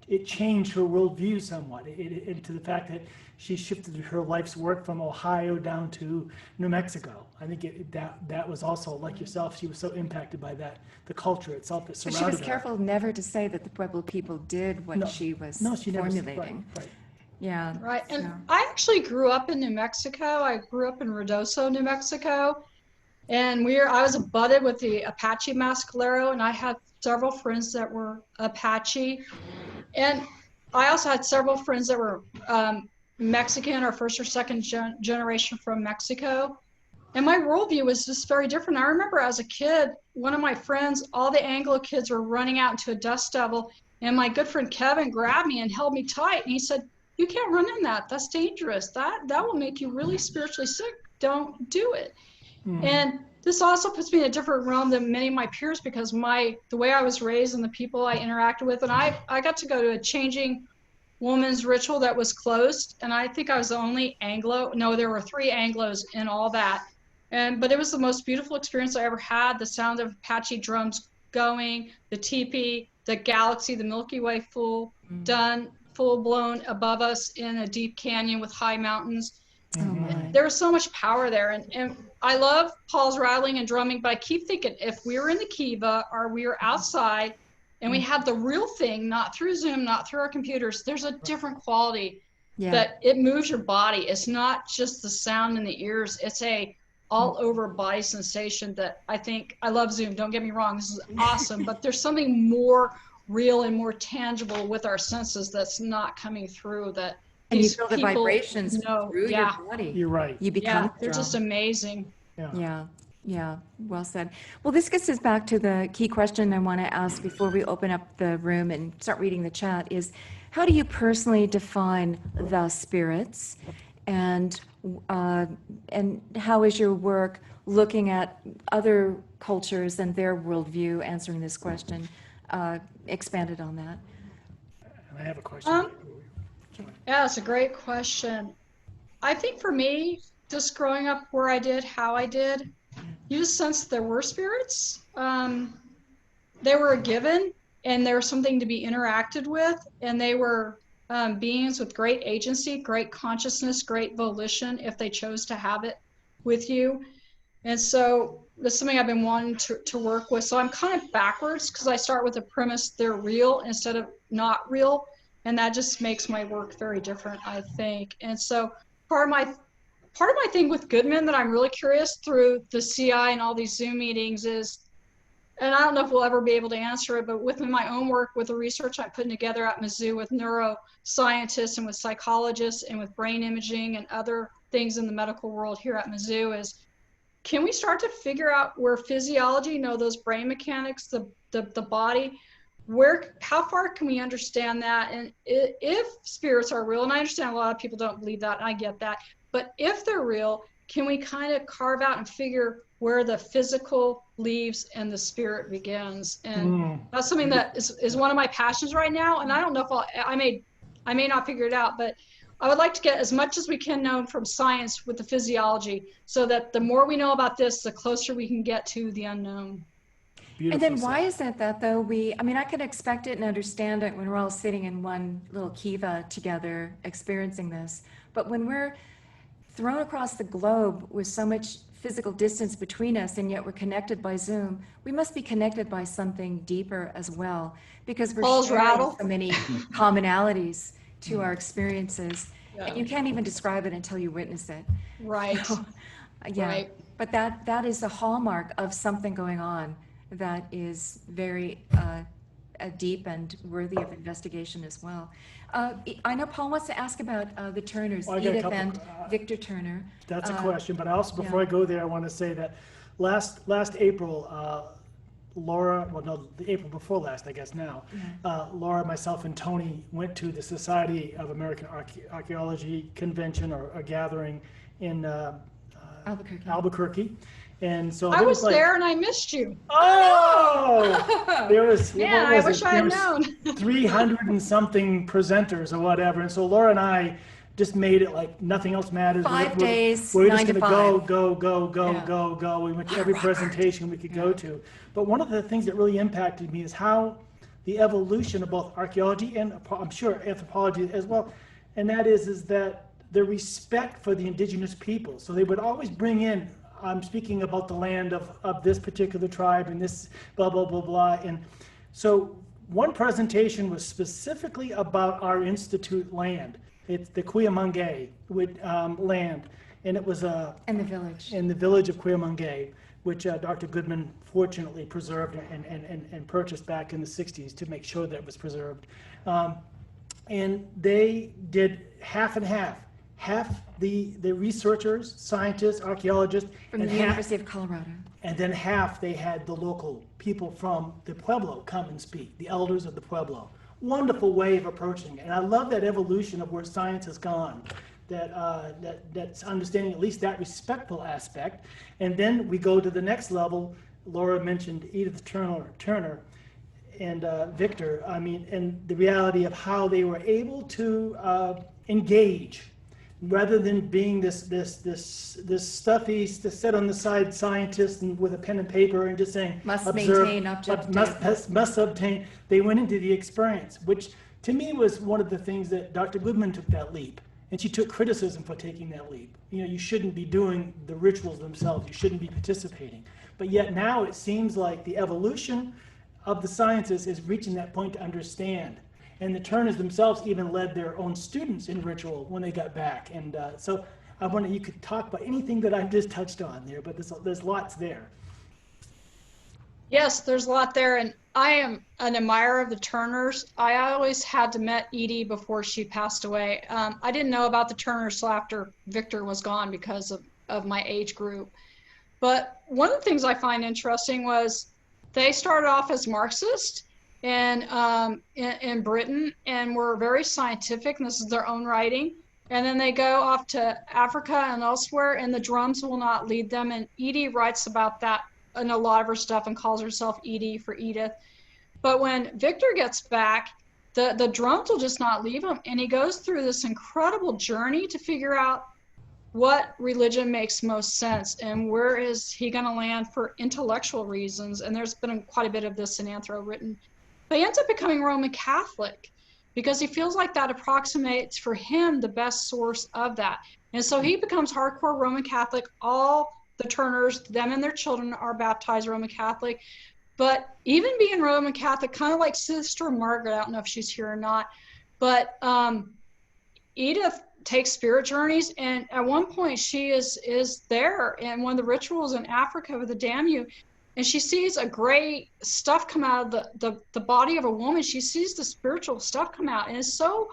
It changed her worldview somewhat. Into the fact that she shifted her life's work from Ohio down to New Mexico. I think that was also, like yourself, she was so impacted by that, the culture itself that surrounded her. But she was careful never to say that the Pueblo people did what she was formulating. Right. Yeah. Right. And I actually grew up in New Mexico. I grew up in Ruidoso, New Mexico. And I was abutted with the Apache Mescalero, and I had several friends that were Apache. And I also had several friends that were Mexican, or first or second generation from Mexico. And my worldview was just very different. I remember as a kid, one of my friends, all the Anglo kids were running out into a dust devil, and my good friend Kevin grabbed me and held me tight, and he said, "You can't run in that. That's dangerous. That will make you really spiritually sick. Don't do it." And this also puts me in a different realm than many of my peers, because the way I was raised and the people I interacted with, and I got to go to a changing woman's ritual that was closed, and I think I was the only Anglo. No, there were 3 Anglos in all that. But it was the most beautiful experience I ever had. The sound of Apache drums going, the teepee, the galaxy, the Milky Way full done full blown above us in a deep canyon with high mountains. Oh my. There's so much power there. And I love Paul's rattling and drumming, but I keep thinking if we were in the Kiva or we were outside and we had the real thing, not through Zoom, not through our computers, there's a different quality that it moves your body. It's not just the sound in the ears. It's a all over body sensation that I love Zoom. Don't get me wrong. This is awesome, but there's something more real and more tangible with our senses that's not coming through that. And you feel the vibrations through your body. You're right. You become they're just amazing. Yeah, well said. Well, this gets us back to the key question I want to ask before we open up the room and start reading the chat is, how do you personally define the spirits, and how is your work looking at other cultures and their worldview, answering this question, expanded on that? And I have a question. Yeah, it's a great question. I think for me, just growing up where I did, how I did, you just sensed there were spirits. They were a given, and they were something to be interacted with, and they were beings with great agency, great consciousness, great volition if they chose to have it with you. And so that's something I've been wanting to work with. So I'm kind of backwards because I start with the premise they're real instead of not real. And that just makes my work very different, I think. And so part of my thing with Goodman that I'm really curious through the CI and all these Zoom meetings is, and I don't know if we'll ever be able to answer it, but within my own work with the research I'm putting together at Mizzou with neuroscientists and with psychologists and with brain imaging and other things in the medical world here at Mizzou is, can we start to figure out where physiology, those brain mechanics, the body, how far can we understand that? And if spirits are real, and I understand a lot of people don't believe that, and I get that, but if they're real, can we kind of carve out and figure where the physical leaves and the spirit begins? And that's something that is one of my passions right now. And I don't know if I may not figure it out, but I would like to get as much as we can know from science with the physiology, so that the more we know about this, the closer we can get to the unknown. And then why is that though? I can expect it and understand it when we're all sitting in one little kiva together experiencing this. But when we're thrown across the globe with so much physical distance between us, and yet we're connected by Zoom, we must be connected by something deeper as well, because we're sharing so many commonalities to our experiences. And you can't even describe it until you witness it. Right. So, Right. But that is a hallmark of something going on that is very deep and worthy of investigation as well. I know Paul wants to ask about the Turners, Edith and Victor Turner. That's a question, but also before I go there, I want to say that last April, the April before last, I guess now, Laura, myself, and Tony went to the Society of American Archeology convention or a gathering in Albuquerque. And so I was there and I missed you. Oh, there was, I wish I had known. 300 and something presenters or whatever. And so Laura and I just made it like nothing else matters. 5 days, we're 9 just to going 5. to go. We went to every presentation we could go to. But one of the things that really impacted me is how the evolution of both archaeology and I'm sure anthropology as well, and that is that the respect for the indigenous people. So they would always bring in, I'm speaking about the land of this particular tribe and this blah, blah, blah, blah. And so one presentation was specifically about our institute land. It's the Cuyamungue land. And it was in the village of Cuyamungue, which Dr. Goodman fortunately preserved and purchased back in the 60s to make sure that it was preserved. And they did half and half. Half the researchers, scientists, archaeologists. From the University of Colorado. And then half they had the local people from the Pueblo come and speak, the elders of the Pueblo. Wonderful way of approaching it. And I love that evolution of where science has gone, that's understanding at least that respectful aspect. And then we go to the next level. Laura mentioned Edith Turner and Victor, and the reality of how they were able to engage rather than being this stuffy, set on the side scientist and with a pen and paper and just saying must observe, maintain objectivity. must obtain. They went into the experience, which to me was one of the things that Dr. Goodman took that leap. And she took criticism for taking that leap. You know, you shouldn't be doing the rituals themselves. You shouldn't be participating. But yet now it seems like the evolution of the sciences is reaching that point to understand. And the Turners themselves even led their own students in ritual when they got back. And so I wonder, you could talk about anything that I've just touched on there, but there's lots there. Yes, there's a lot there, and I am an admirer of the Turners. I always had to meet Edie before she passed away. I didn't know about the Turners till after Victor was gone because of my age group. But one of the things I find interesting was they started off as Marxists in Britain and were very scientific, and this is their own writing. And then they go off to Africa and elsewhere, and the drums will not lead them. And Edie writes about that in a lot of her stuff and calls herself Edie for Edith. But when Victor gets back, the drums will just not leave him. And he goes through this incredible journey to figure out what religion makes most sense and where is he going to land for intellectual reasons. And there's been quite a bit of this in Anthro written. But he ends up becoming Roman Catholic because he feels like that approximates for him the best source of that. And so he becomes hardcore Roman Catholic. All the Turners, them and their children, are baptized Roman Catholic. But even being Roman Catholic, kind of like Sister Margaret, I don't know if she's here or not, but Edith takes spirit journeys, and at one point she is there in one of the rituals in Africa with the Damu, and she sees a gray stuff come out of the body of a woman. She sees the spiritual stuff come out, and it's so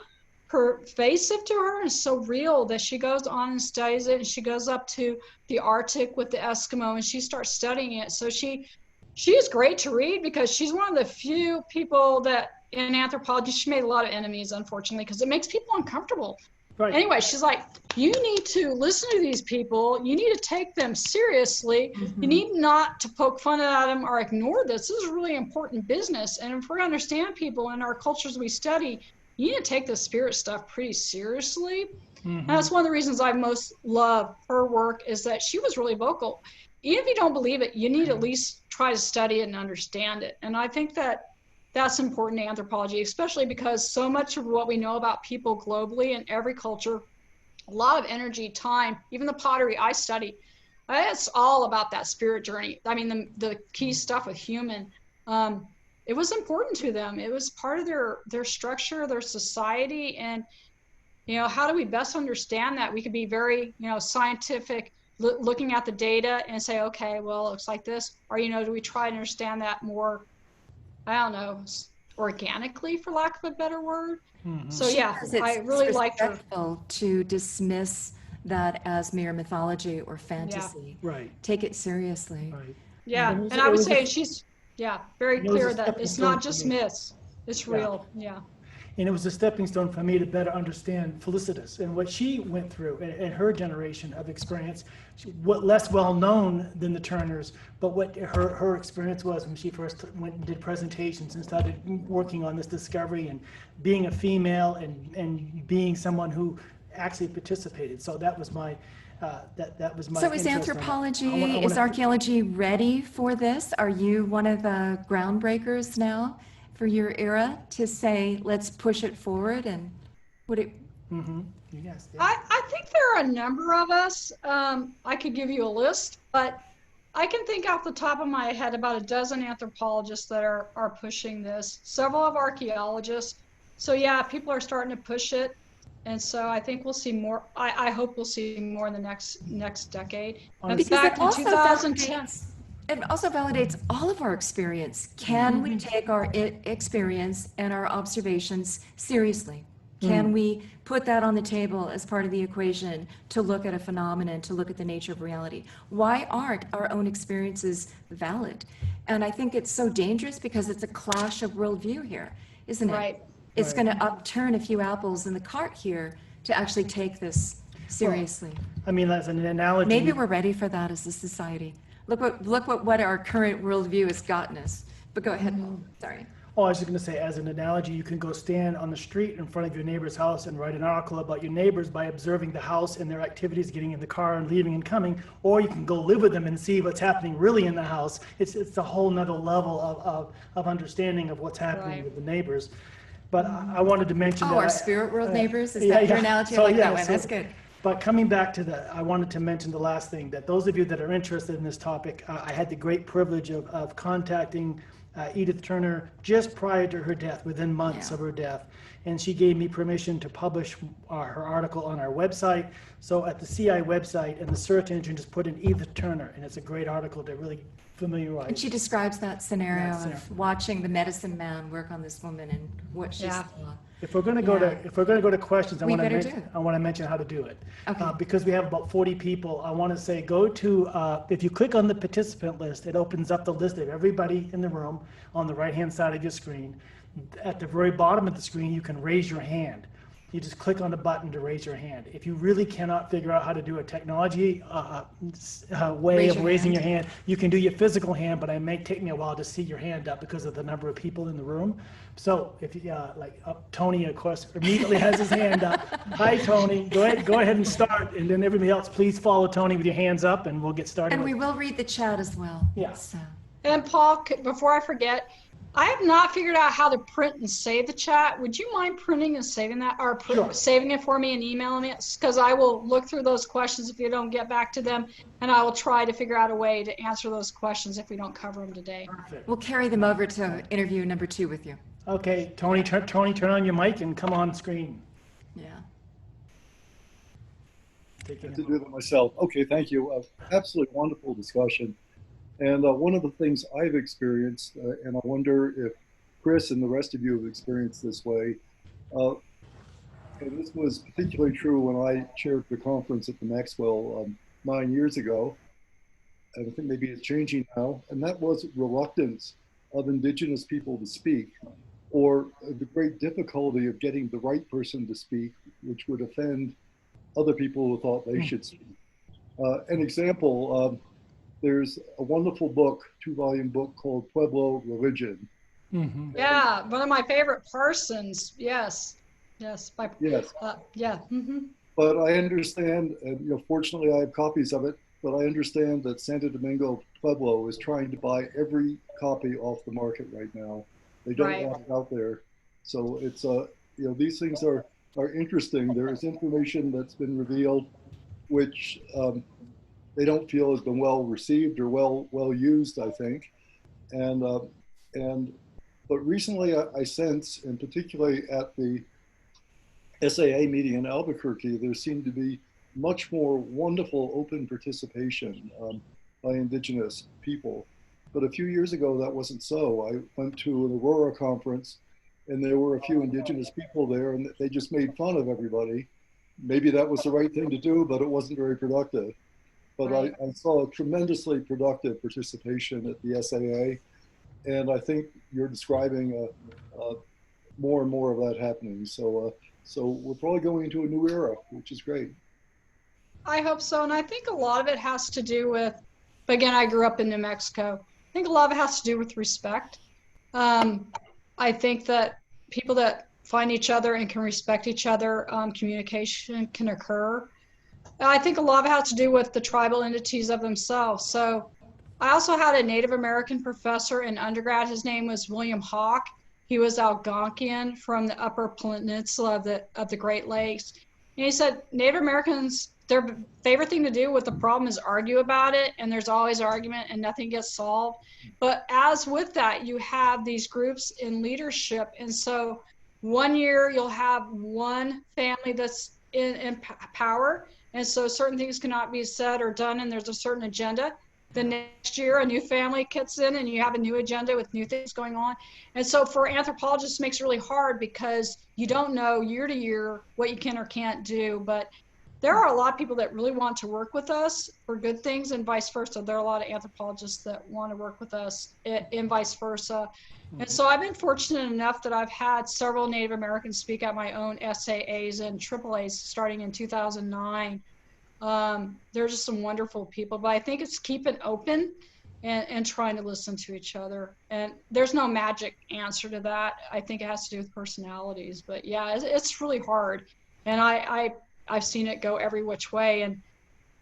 pervasive to her and so real that she goes on and studies it, and she goes up to the Arctic with the Eskimo and she starts studying it. So she is great to read because she's one of the few people that in anthropology, she made a lot of enemies, unfortunately, because it makes people uncomfortable. Right. Anyway, she's like, you need to listen to these people. You need to take them seriously. Mm-hmm. You need not to poke fun at them or ignore this. This is really important business. And if we understand people in our cultures we study, you need to take the spirit stuff pretty seriously. Mm-hmm. And that's one of the reasons I most love her work is that she was really vocal. Even if you don't believe it, you need to at least try to study it and understand it. And I think that that's important to anthropology, especially because so much of what we know about people globally in every culture, a lot of energy, time, even the pottery I study, it's all about that spirit journey. I mean, the key stuff with human, it was important to them. It was part of their structure, their society. And, you know, how do we best understand that? We could be very, you know, scientific, looking at the data and say, okay, well, it looks like this. Or, you know, do we try to understand that more, I don't know, organically, for lack of a better word? Mm-hmm. So yeah, I really liked her. To dismiss that as mere mythology or fantasy. Yeah. Right. Take it seriously. Right. Yeah, and I would say she's, very clear that it's not just myths, it's real. Yeah. And it was a stepping stone for me to better understand Felicitas and what she went through and her generation of experience. What less well known than the Turners, but what her experience was when she first went and did presentations and started working on this discovery and being a female and being someone who actually participated. So that was my that was my. So is anthropology, is archaeology ready for this? Are you one of the groundbreakers now for your era to say, let's push it forward? And would it? Mm-hmm. Yes. Yeah. I think there are a number of us. I could give you a list, but I can think off the top of my head about a dozen anthropologists that are pushing this, several of archaeologists. So yeah, people are starting to push it. And so I think we'll see more. I hope we'll see more in the next decade. And back in 2010. It also validates all of our experience. Can we take our experience and our observations seriously? Can we put that on the table as part of the equation to look at a phenomenon, to look at the nature of reality? Why aren't our own experiences valid? And I think it's so dangerous because it's a clash of worldview here, isn't it? Right. It's going to upturn a few apples in the cart here to actually take this seriously. Well, I mean, as an analogy. Maybe we're ready for that as a society. Look what our current worldview has gotten us. But go ahead, Paul. Sorry. Oh, I was just going to say, as an analogy, you can go stand on the street in front of your neighbor's house and write an article about your neighbors by observing the house and their activities, getting in the car and leaving and coming, or you can go live with them and see what's happening really in the house. It's a whole nother level of understanding of what's happening with the neighbors. But I wanted to mention that. Oh, our spirit world neighbors, is yeah, that your yeah. analogy? So, I like yeah, that one, so- that's good. But coming back to I wanted to mention the last thing, that those of you that are interested in this topic, I had the great privilege of contacting Edith Turner just prior to her death, within months Yeah. of her death. And she gave me permission to publish her article on our website. So at the CI website, in the search engine, just put in Edith Turner, and it's a great article to really familiarize. And she describes that scenario That scenario. of watching the medicine man work on this woman and what she Yeah. saw. If we're going to go to Yeah. if we're going to go to questions, I We want to better mention do. I want to mention how to do it. Okay. Because we have about 40 people, I want to say go to if you click on the participant list, it opens up the list of everybody in the room on the right-hand side of your screen. At the very bottom of the screen, you can raise your hand. You just click on the button to raise your hand. If you really cannot figure out how to do a technology way Raise of your raising hand. your hand, you can do your physical hand, but it may take me a while to see your hand up because of the number of people in the room. So if you, Tony, of course, immediately has his hand up. Hi, Tony. Go ahead and start. And then everybody else, please follow Tony with your hands up and we'll get started. And we with- will read the chat as well. Yeah. So, And Paul, before I forget, I have not figured out how to print and save the chat. Would you mind printing and saving that, or Sure. saving it for me and emailing it? Because I will look through those questions if you don't get back to them, and I will try to figure out a way to answer those questions if we don't cover them today. Perfect. we'll carry them over to interview number 2 with you. Okay, Tony, turn on your mic and come on screen. Yeah. Take I it. had to do that myself. Okay, thank you. Absolutely wonderful discussion. And one of the things I've experienced, and I wonder if Chris and the rest of you have experienced this way, and this was particularly true when I chaired the conference at the Maxwell 9 years ago, and I think maybe it's changing now, and that was reluctance of indigenous people to speak, or the great difficulty of getting the right person to speak, which would offend other people who thought they should speak. An example, there's a wonderful book, 2-volume book called Pueblo Religion. Mm-hmm. Yeah, one of my favorite Parsons. Yes, Yes, yeah. but I understand, and fortunately I have copies of it, but I understand that Santo Domingo Pueblo is trying to buy every copy off the market right now. They don't Right. want it out there. So it's, these things are interesting. There is information that's been revealed which they don't feel has been well received or well used, I think. But recently I sense, and particularly at the SAA meeting in Albuquerque, there seemed to be much more wonderful open participation by indigenous people. But a few years ago, that wasn't so. I went to an Aurora conference and there were a few indigenous people there and they just made fun of everybody. Maybe that was the right thing to do, but it wasn't very productive. But Right. I saw a tremendously productive participation at the SAA. And I think you're describing more and more of that happening. So we're probably going into a new era, which is great. I hope so. And I think a lot of it has to do with, again, I grew up in New Mexico. I think a lot of it has to do with respect. I think that people that find each other and can respect each other, communication can occur. And I think a lot of it has to do with the tribal entities of themselves. So I also had a Native American professor in undergrad. His name was William Hawk. He was Algonquian from the Upper Peninsula of the Great Lakes. And he said Native Americans, their favorite thing to do with the problem is argue about it, and there's always argument and nothing gets solved. But as with that, you have these groups in leadership. And so one year you'll have one family that's in power, and so certain things cannot be said or done, and there's a certain agenda. The next year, a new family kicks in and you have a new agenda with new things going on. And so for anthropologists, it makes it really hard because you don't know year to year what you can or can't do. But there are a lot of people that really want to work with us for good things and vice versa. There are a lot of anthropologists that want to work with us and vice versa. And so I've been fortunate enough that I've had several Native Americans speak at my own SAAs and AAAs starting in 2009. There's just some wonderful people, but I think it's keeping open and trying to listen to each other. And there's no magic answer to that. I think it has to do with personalities, but yeah, it's really hard. And I've seen it go every which way. And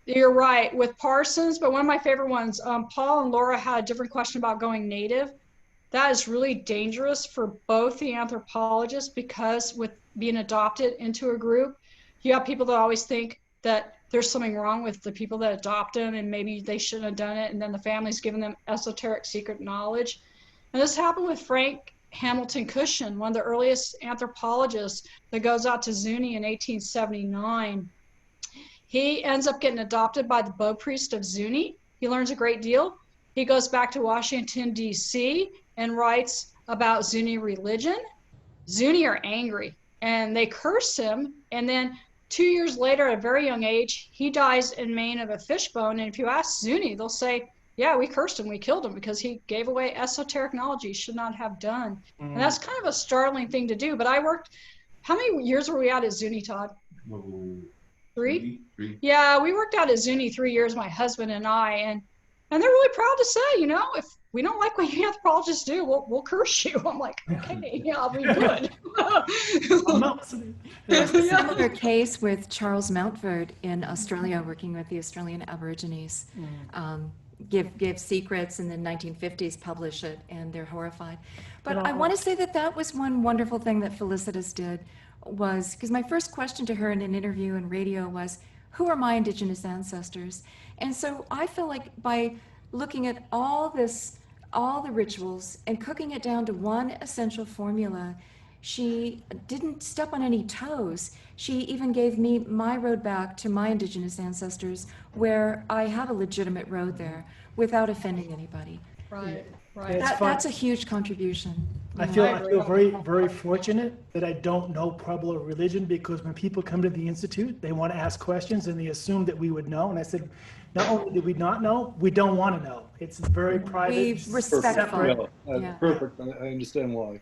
you're right with Parsons, but one of my favorite ones, Paul and Laura had a different question about going native. that is really dangerous for both the anthropologists, because with being adopted into a group, you have people that always think that there's something wrong with the people that adopt them and maybe they shouldn't have done it, and then the family's giving them esoteric secret knowledge. And this happened with Frank Hamilton Cushon, one of the earliest anthropologists that goes out to Zuni in 1879. He ends up getting adopted by the Bo priest of Zuni. He learns a great deal. He goes back to Washington, D.C. and writes about Zuni religion. Zuni are angry and they curse him. And then 2 years later, at a very young age, he dies in Maine of a fishbone. And if you ask Zuni, they'll say, yeah, we cursed him, we killed him because he gave away esoteric knowledge he should not have done. And that's kind of a startling thing to do. But I worked, how many years were we at Zuni, Todd? Three? Yeah, we worked out at Zuni 3 years, my husband and I, and they're really proud to say, you know, if we don't like what you anthropologists do, we'll curse you. I'm like, okay, yeah, I'll be good. There's a similar case with Charles Mountford in Australia, working with the Australian Aborigines. Give secrets, and then 1950s publish it, and they're horrified. But I want to say that was one wonderful thing that Felicitas did, was because my first question to her in an interview in radio was, who are my Indigenous ancestors? And so I feel like by looking at all the rituals and cooking it down to one essential formula, she didn't step on any toes. She even gave me my road back to my Indigenous ancestors, where I have a legitimate road there without offending anybody. Right. That's a huge contribution. I feel very, very fortunate that I don't know Pueblo religion, because when people come to the Institute, they want to ask questions and they assume that we would know. And I said, not only did we not know, we don't want to know. It's very private. We respectful. Yeah, perfect. I understand why.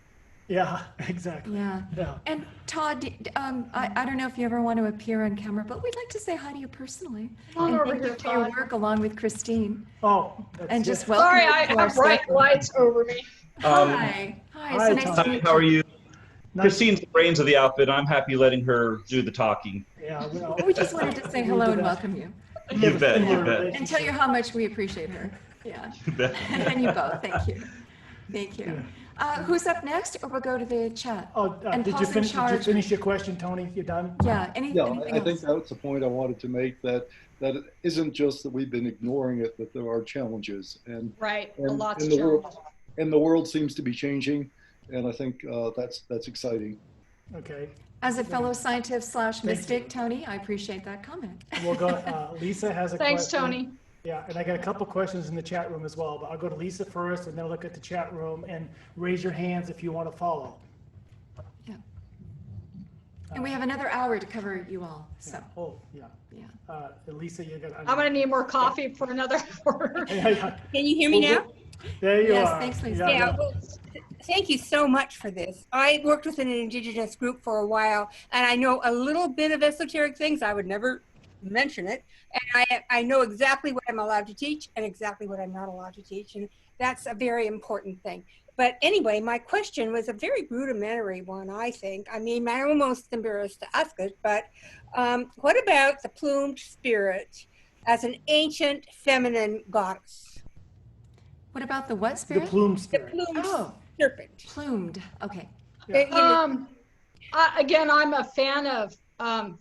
Yeah, exactly. Yeah. And Todd, I don't know if you ever want to appear on camera, but we'd like to say hi to you personally. Come on over thank here, you for your Todd. work along with Christine. Oh, And just welcome Sorry, you I to our have bright circle. lights over me. Hi. hi, So nice Todd. to Hi, meet how are you? Nice. Christine's the brains of the outfit. I'm happy letting her do the talking. Yeah, well, We just wanted to say hello and welcome you, You bet, you bet. and tell you how much we appreciate her. Yeah. You bet. And you both. Thank you. Thank you. Who's up next, or we'll go to the chat? Oh, And did you Paul's in finish charge. your question, Tony? You done? Yeah. Yeah, Anything I think else? that's the point I wanted to make, that it isn't just that we've been ignoring it, that there are challenges. And Right, a and, lot and to the world, challenge. and the world seems to be changing, and I think that's exciting. Okay. As a fellow scientist / mystic, Tony, I appreciate that comment. We'll go. Lisa has a Thanks, question. Tony. Yeah, and I got a couple questions in the chat room as well, but I'll go to Lisa first and then look at the chat room, and raise your hands if you want to follow. Yeah. And we have another hour to cover you all. So, Oh, yeah. yeah. Lisa, you got. I'm gonna need more coffee for another hour. Yeah. Can you hear me now? There you Yes, are. thanks, Lisa. Yeah, well, thank you so much for this. I worked with an Indigenous group for a while, and I know a little bit of esoteric things. I would never mention it. And I know exactly what I'm allowed to teach and exactly what I'm not allowed to teach. And that's a very important thing. But anyway, my question was a very rudimentary one, I think. I mean, I'm almost embarrassed to ask it, but what about the Plumed Spirit as an ancient feminine goddess? What about the what The spirit? Plumed The Spirit. plumed Oh. serpent. Plumed. Okay. Again, I'm a fan of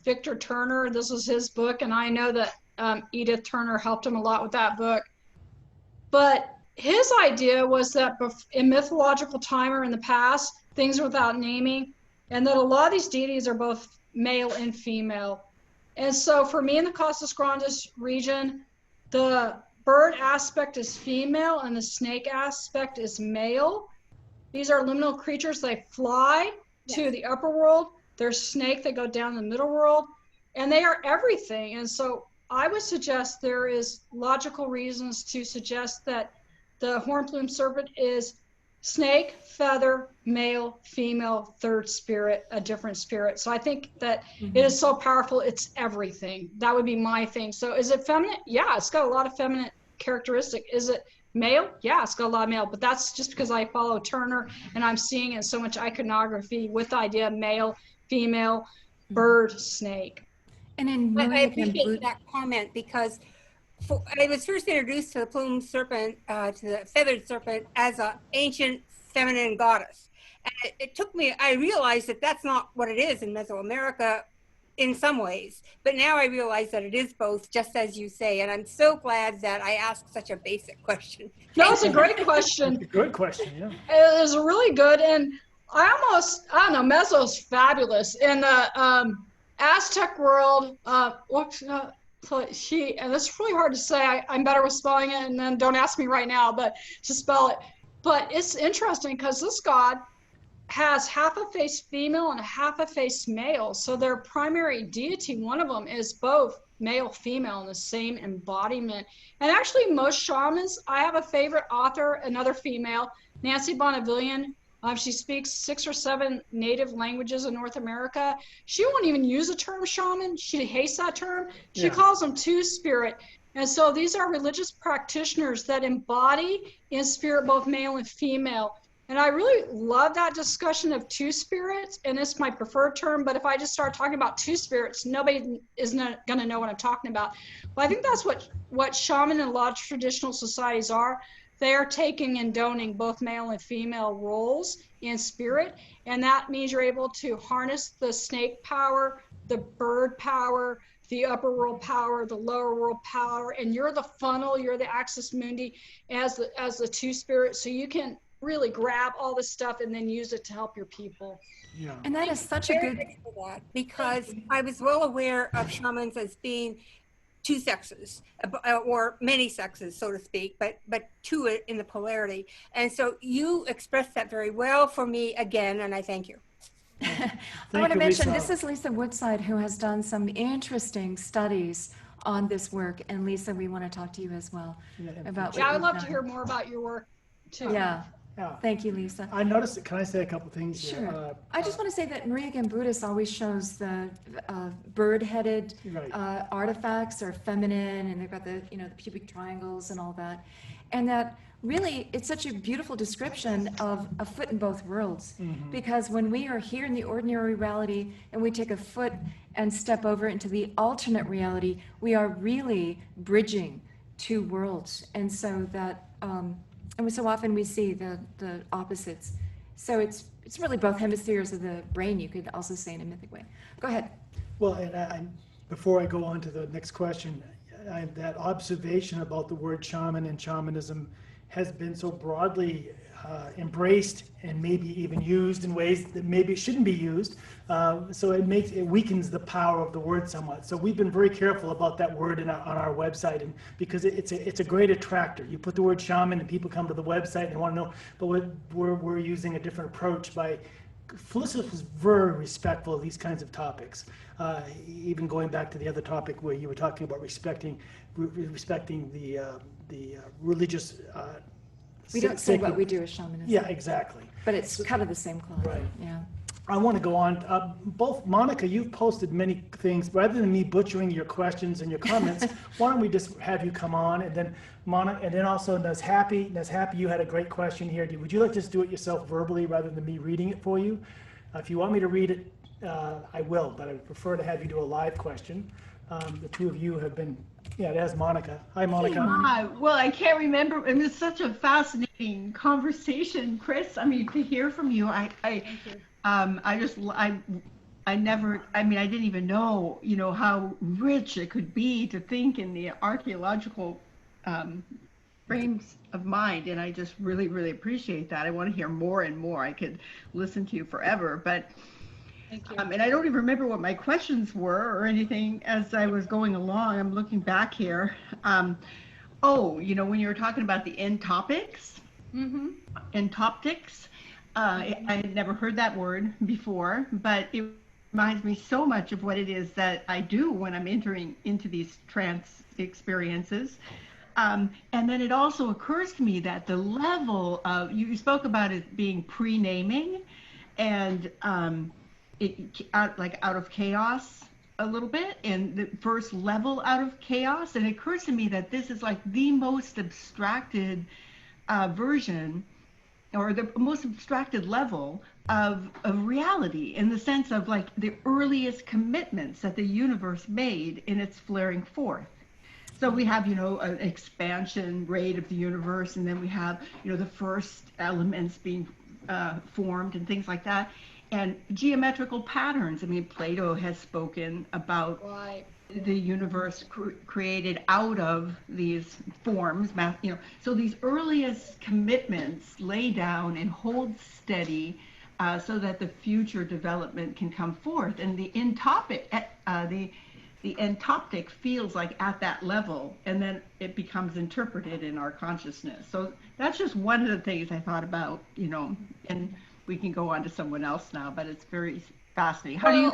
Victor Turner. This was his book, and I know that Edith Turner helped him a lot with that book. But his idea was that in mythological time or in the past, things were without naming, and that a lot of these deities are both male and female. And so for me in the Costas Grandes region, the bird aspect is female and the snake aspect is male. These are liminal creatures. They fly to the upper world. There's snake that go down the middle world, and they are everything. And so I would suggest there is logical reasons to suggest that the horn-plumed serpent is snake, feather, male, female, third spirit, a different spirit. So I think that it is so powerful, it's everything. That would be my thing. So is it feminine? Yeah, it's got a lot of feminine characteristic. Is it male? Yeah, it's got a lot of male, but that's just because I follow Turner and I'm seeing in so much iconography with the idea of male, female, bird, snake. And in I Muric and appreciate Boot- that comment because I was first introduced to the plumed serpent, to the feathered serpent as an ancient feminine goddess. And it took me, I realized that that's not what it is in Mesoamerica in some ways, but now I realize that it is both, just as you say, and I'm so glad that I asked such a basic question. No, it's a great question. That's a good question, yeah. It is really good, and I don't know, Meso's fabulous. In the Aztec world, and it's really hard to say. I'm better with spelling it, and then don't ask me right now, but to spell it. But it's interesting because this god has half a face female and half a face male. So their primary deity, one of them, is both male, female in the same embodiment. And actually most shamans, I have a favorite author, another female, Nancy Bonnevillian. She speaks 6 or 7 native languages in North America. She won't even use the term shaman. She hates that term. She calls them two-spirit. And so these are religious practitioners that embody in spirit both male and female. And I really love that discussion of two spirits, and it's my preferred term, but if I just start talking about two spirits, nobody is not going to know what I'm talking about. But I think that's what shaman and a lot of traditional societies are. They are taking and donating both male and female roles in spirit, and that means you're able to harness the snake power, the bird power, the upper world power, the lower world power, and you're the funnel, you're the axis mundi as the two spirits, so you can really grab all this stuff and then use it to help your people. Yeah. And that is such a good, because I was well aware of shamans as being two sexes, or many sexes, so to speak, but two in the polarity. And so you expressed that very well for me again, and I thank you. I want to you, mention, Lisa. this is Lisa Woodside, who has done some interesting studies on this work. And Lisa, we want to talk to you as well about Yeah, I would what love to hear more about your work too. Yeah. Yeah. Thank you, Lisa. I noticed, can I say a couple things here? Sure. I just want to say that Maria Gambudis always shows the bird-headed Right. artifacts are feminine, and they've got the the pubic triangles and all that, and that really it's such a beautiful description of a foot in both worlds. Because when we are here in the ordinary reality and we take a foot and step over into the alternate reality, we are really bridging two worlds, and so that. And so often we see the opposites. So it's really both hemispheres of the brain, you could also say in a mythic way. Go ahead. Well, and before I go on to the next question, that observation about the word shaman and shamanism has been so broadly embraced and maybe even used in ways that maybe it shouldn't be used. So it weakens the power of the word somewhat. So we've been very careful about that word on our website, and because it's a great attractor. You put the word shaman and people come to the website and they want to know, but we're using a different approach by. Felicitas was very respectful of these kinds of topics. Even going back to the other topic where you were talking about respecting the religious. We don't say what we do as shamanism. Yeah, exactly. But it's kind of the same cloth. Right. Yeah. I want to go on. Both Monica, you've posted many things. Rather than me butchering your questions and your comments, why don't we just have you come on, and then Monica, and then also Happy, you had a great question here. Would you like to just do it yourself verbally rather than me reading it for you? If you want me to read it, I will, but I would prefer to have you do a live question. The two of you have been. Yeah, there's Monica. Hi, Monica. Hi. Well, I can't remember. It was such a fascinating conversation, Chris. I mean, to hear from you, I didn't even know, how rich it could be to think in the archaeological frames of mind. And I just really, really appreciate that. I want to hear more and more. I could listen to you forever, but. Thank you. And I don't even remember what my questions were or anything as I was going along. I'm looking back here. When you were talking about the entopics, entoptics, I had never heard that word before, but it reminds me so much of what it is that I do when I'm entering into these trance experiences. And then it also occurs to me that the level of, you spoke about it being pre-naming and out of chaos a little bit, and the first level out of chaos. And it occurs to me that this is like the most abstracted version, or the most abstracted level of reality, in the sense of like the earliest commitments that the universe made in its flaring forth. So we have, an expansion rate of the universe, and then we have, the first elements being formed and things like that. And geometrical patterns. I mean, Plato has spoken about the universe created out of these forms, you know. So these earliest commitments lay down and hold steady so that the future development can come forth. And the entoptic feels like at that level, and then it becomes interpreted in our consciousness. So that's just one of the things I thought about, you know, and we can go on to someone else now, but it's very fascinating. How do you?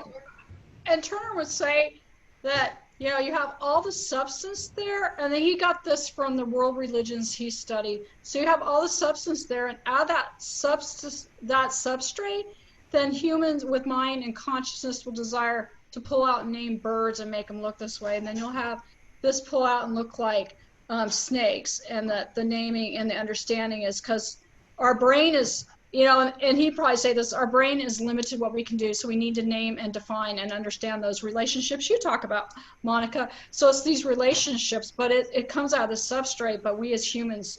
And Turner would say that, you know, you have all the substance there, and then he got this from the world religions he studied. So you have all the substance there, and out of that substance, that substrate, then humans with mind and consciousness will desire to pull out and name birds and make them look this way, and then you'll have this pull out and look like snakes, and the naming and the understanding is because our brain is, you know, and he'd probably say this, our brain is limited what we can do, so we need to name and define and understand those relationships you talk about, Monica. So it's these relationships, but it comes out of the substrate, but we as humans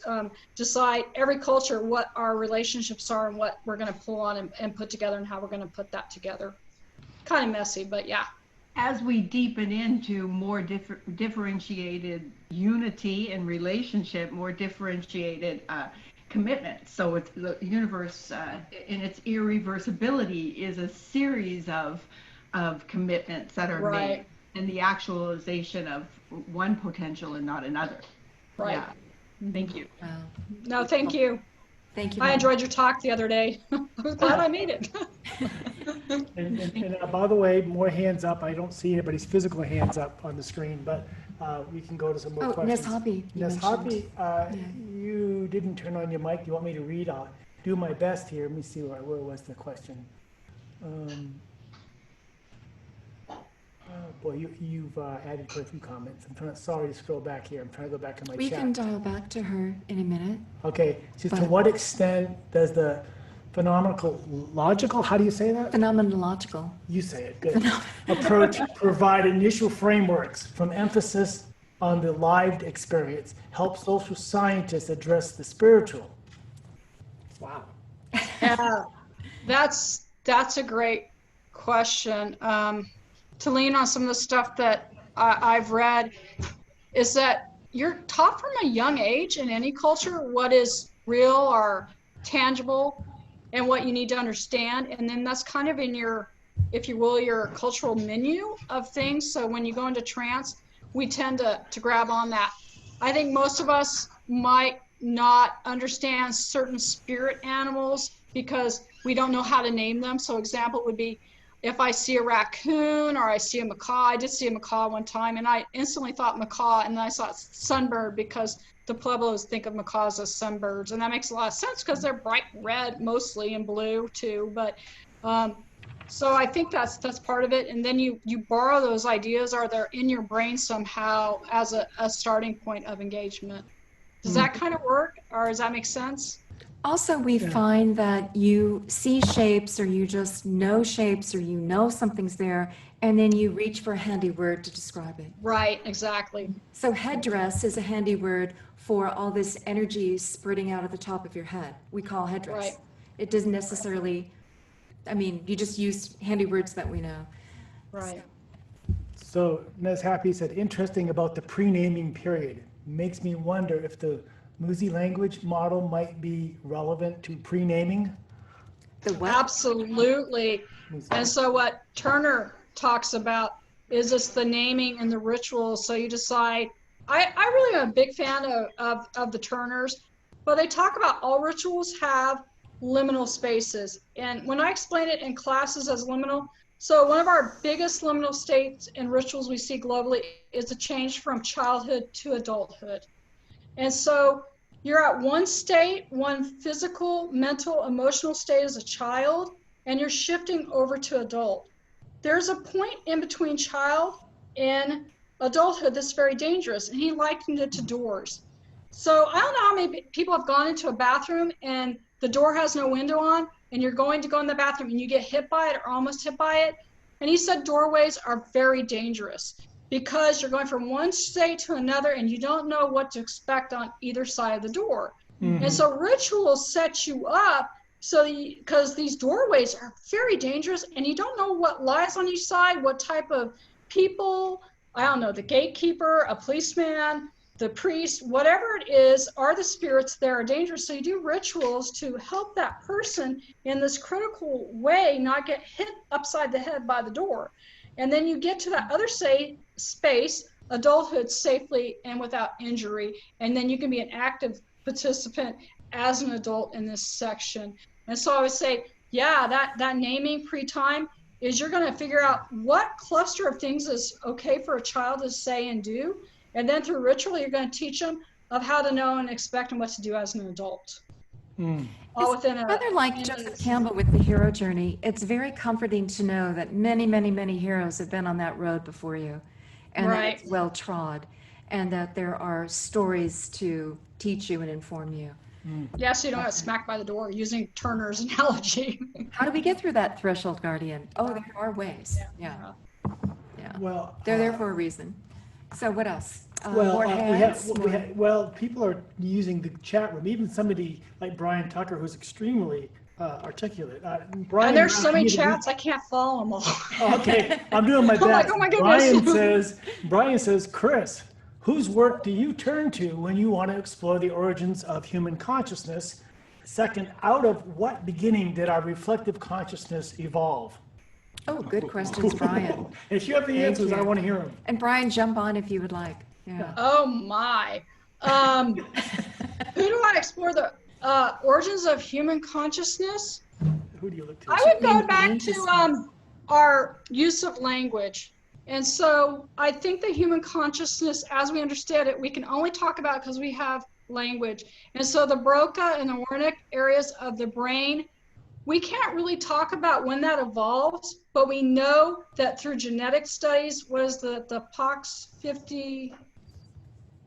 decide, every culture, what our relationships are and what we're going to pull on and put together and how we're going to put that together. Kind of messy, but yeah. As we deepen into more differentiated unity and relationship, more differentiated commitment. So it's the universe in its irreversibility is a series of commitments that are made, and the actualization of one potential and not another. Right. Yeah. Thank you. Wow. No, thank you. Thank you. I enjoyed your talk the other day. I was glad I made it. And by the way, more hands up. I don't see anybody's physical hands up on the screen, but we can go to some more questions. Ms. Hoppy. Ms. Hoppy, you didn't turn on your mic. You want me to read? I'll do my best here. Let me see where was the question. Oh boy, you've added quite a few comments. Sorry to scroll back here. I'm trying to go back in my chat. We can dial back to her in a minute. Okay, so to what extent does the phenomenological, how do you say that? Phenomenological. You say it, good. Approach provide initial frameworks from emphasis on the lived experience, help social scientists address the spiritual. Wow. Yeah, that's a great question. To lean on some of the stuff that I've read is that you're taught from a young age in any culture what is real or tangible and what you need to understand. And then that's kind of in your, if you will, your cultural menu of things. So when you go into trance, we tend to grab on that. I think most of us might not understand certain spirit animals because we don't know how to name them. So example would be, if I see a raccoon or I see a macaw, I did see a macaw one time and I instantly thought macaw, and then I saw sunbird because the Pueblos think of macaws as sunbirds, and that makes a lot of sense because they're bright red mostly and blue too. But so I think that's part of it, and then you borrow those ideas, or they're in your brain somehow as a starting point of engagement. Does that kind of work, or does that make sense? Also, we find that you see shapes, or you just know shapes, or you know something's there, and then you reach for a handy word to describe it. Right, exactly. So headdress is a handy word for all this energy spurting out at the top of your head. We call headdress. Right. It doesn't necessarily, I mean, you just use handy words that we know. Right. So Ms. Happy said, interesting about the pre-naming period. Makes me wonder if the Muzi language model might be relevant to pre-naming. The what? Absolutely. And so what Turner talks about is just the naming and the rituals. So you decide, I really am a big fan of the Turners, but they talk about all rituals have liminal spaces. And when I explain it in classes as liminal, so one of our biggest liminal states and rituals we see globally is the change from childhood to adulthood. And so you're at one state, one physical, mental, emotional state as a child, and you're shifting over to adult. There's a point in between child and adulthood that's very dangerous, and he likened it to doors. So I don't know how many people have gone into a bathroom and the door has no window on, and you're going to go in the bathroom and you get hit by it or almost hit by it. And he said doorways are very dangerous because you're going from one state to another and you don't know what to expect on either side of the door. Mm-hmm. And so rituals set you up So, because these doorways are very dangerous and you don't know what lies on each side, what type of people, I don't know, the gatekeeper, a policeman, the priest, whatever it is, are the spirits that are dangerous. So you do rituals to help that person in this critical way not get hit upside the head by the door. And then you get to that other space, adulthood, safely and without injury. And then you can be an active participant as an adult in this section. And so I would say, yeah, that naming pre-time is you're going to figure out what cluster of things is okay for a child to say and do. And then through ritual, you're going to teach them of how to know and expect and what to do as an adult. All within Rather like Joseph Campbell with the hero journey, it's very comforting to know that many, many, many heroes have been on that road before you, and that it's well trod, and that there are stories to teach you and inform you. Yeah, so you don't get smacked by the door, using Turner's analogy. How do we get through that threshold, Guardian? Oh, there are ways. Yeah. Well, They're there for a reason. So what else? well, more hands? well, people are using the chat room. Even somebody like Brian Tucker, who's extremely articulate. Brian, And there's so many chats, I can't follow them all. Okay, I'm doing my I'm like, best. oh my goodness. Brian says, Chris, whose work do you turn to when you want to explore the origins of human consciousness? Second, out of what beginning did our reflective consciousness evolve? Oh, good questions, Brian. If you have the answers, I want to hear them. And Brian, jump on if you would like. Yeah. Oh my. Who do I explore the origins of human consciousness? Who do you look to? I would go back to our use of language. And so I think the human consciousness, as we understand it, we can only talk about because we have language. And so the Broca and the Wernicke areas of the brain, we can't really talk about when that evolves, but we know that through genetic studies, what is the POX50?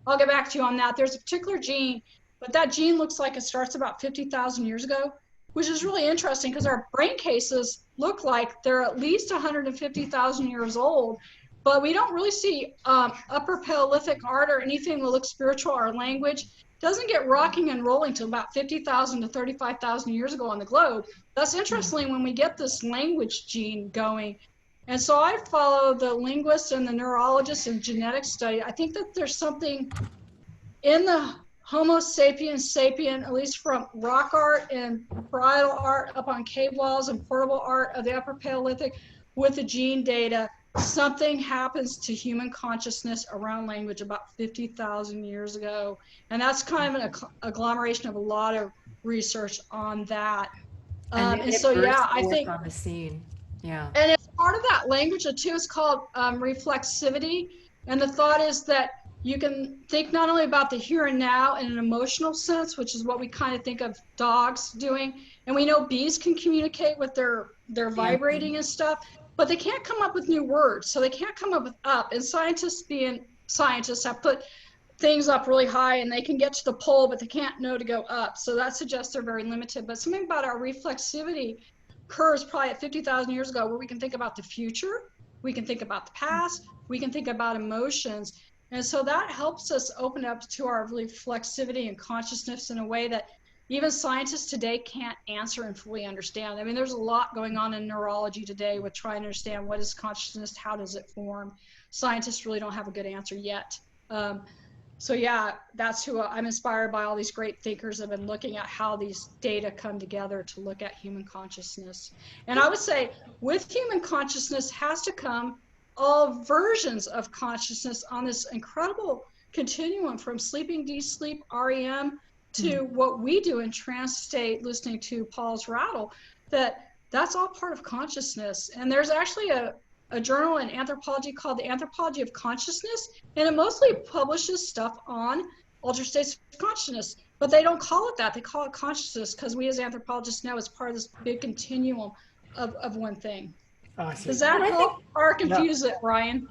I'll get back to you on that. There's a particular gene, but that gene looks like it starts about 50,000 years ago, which is really interesting because our brain cases look like they're at least 150,000 years old, but we don't really see upper Paleolithic art or anything that looks spiritual or language. Doesn't get rocking and rolling till about 50,000 to 35,000 years ago on the globe. That's interesting when we get this language gene going. And so I follow the linguists and the neurologists and genetic study. I think that there's something in the Homo sapiens sapien, at least from rock art and parietal art up on cave walls and portable art of the Upper Paleolithic with the gene data, something happens to human consciousness around language about 50,000 years ago. And that's kind of an agglomeration of a lot of research on that. And so, yeah, I think on the scene. Yeah. And it's part of that language too. It's called reflexivity. And the thought is that you can think not only about the here and now in an emotional sense, which is what we kind of think of dogs doing. And we know bees can communicate with their vibrating and stuff, but they can't come up with new words. So they can't come up with up. And scientists being scientists have put things up really high and they can get to the pole, but they can't know to go up. So that suggests they're very limited. But something about our reflexivity occurs probably at 50,000 years ago where we can think about the future, we can think about the past, we can think about emotions. And so that helps us open up to our reflexivity and consciousness in a way that even scientists today can't answer and fully understand. I mean, there's a lot going on in neurology today with trying to understand what is consciousness, how does it form. Scientists really don't have a good answer yet. So yeah, that's who I'm inspired by. All these great thinkers have been looking at how these data come together to look at human consciousness. And I would say with human consciousness has to come all versions of consciousness on this incredible continuum from sleeping, deep sleep, REM, to what we do in trance state, listening to Paul's rattle, that's all part of consciousness. And there's actually a journal in anthropology called the Anthropology of Consciousness, and it mostly publishes stuff on altered states of consciousness, but they don't call it that. They call it consciousness because we as anthropologists know it's part of this big continuum of one thing. Does that help or confuse it, Ryan?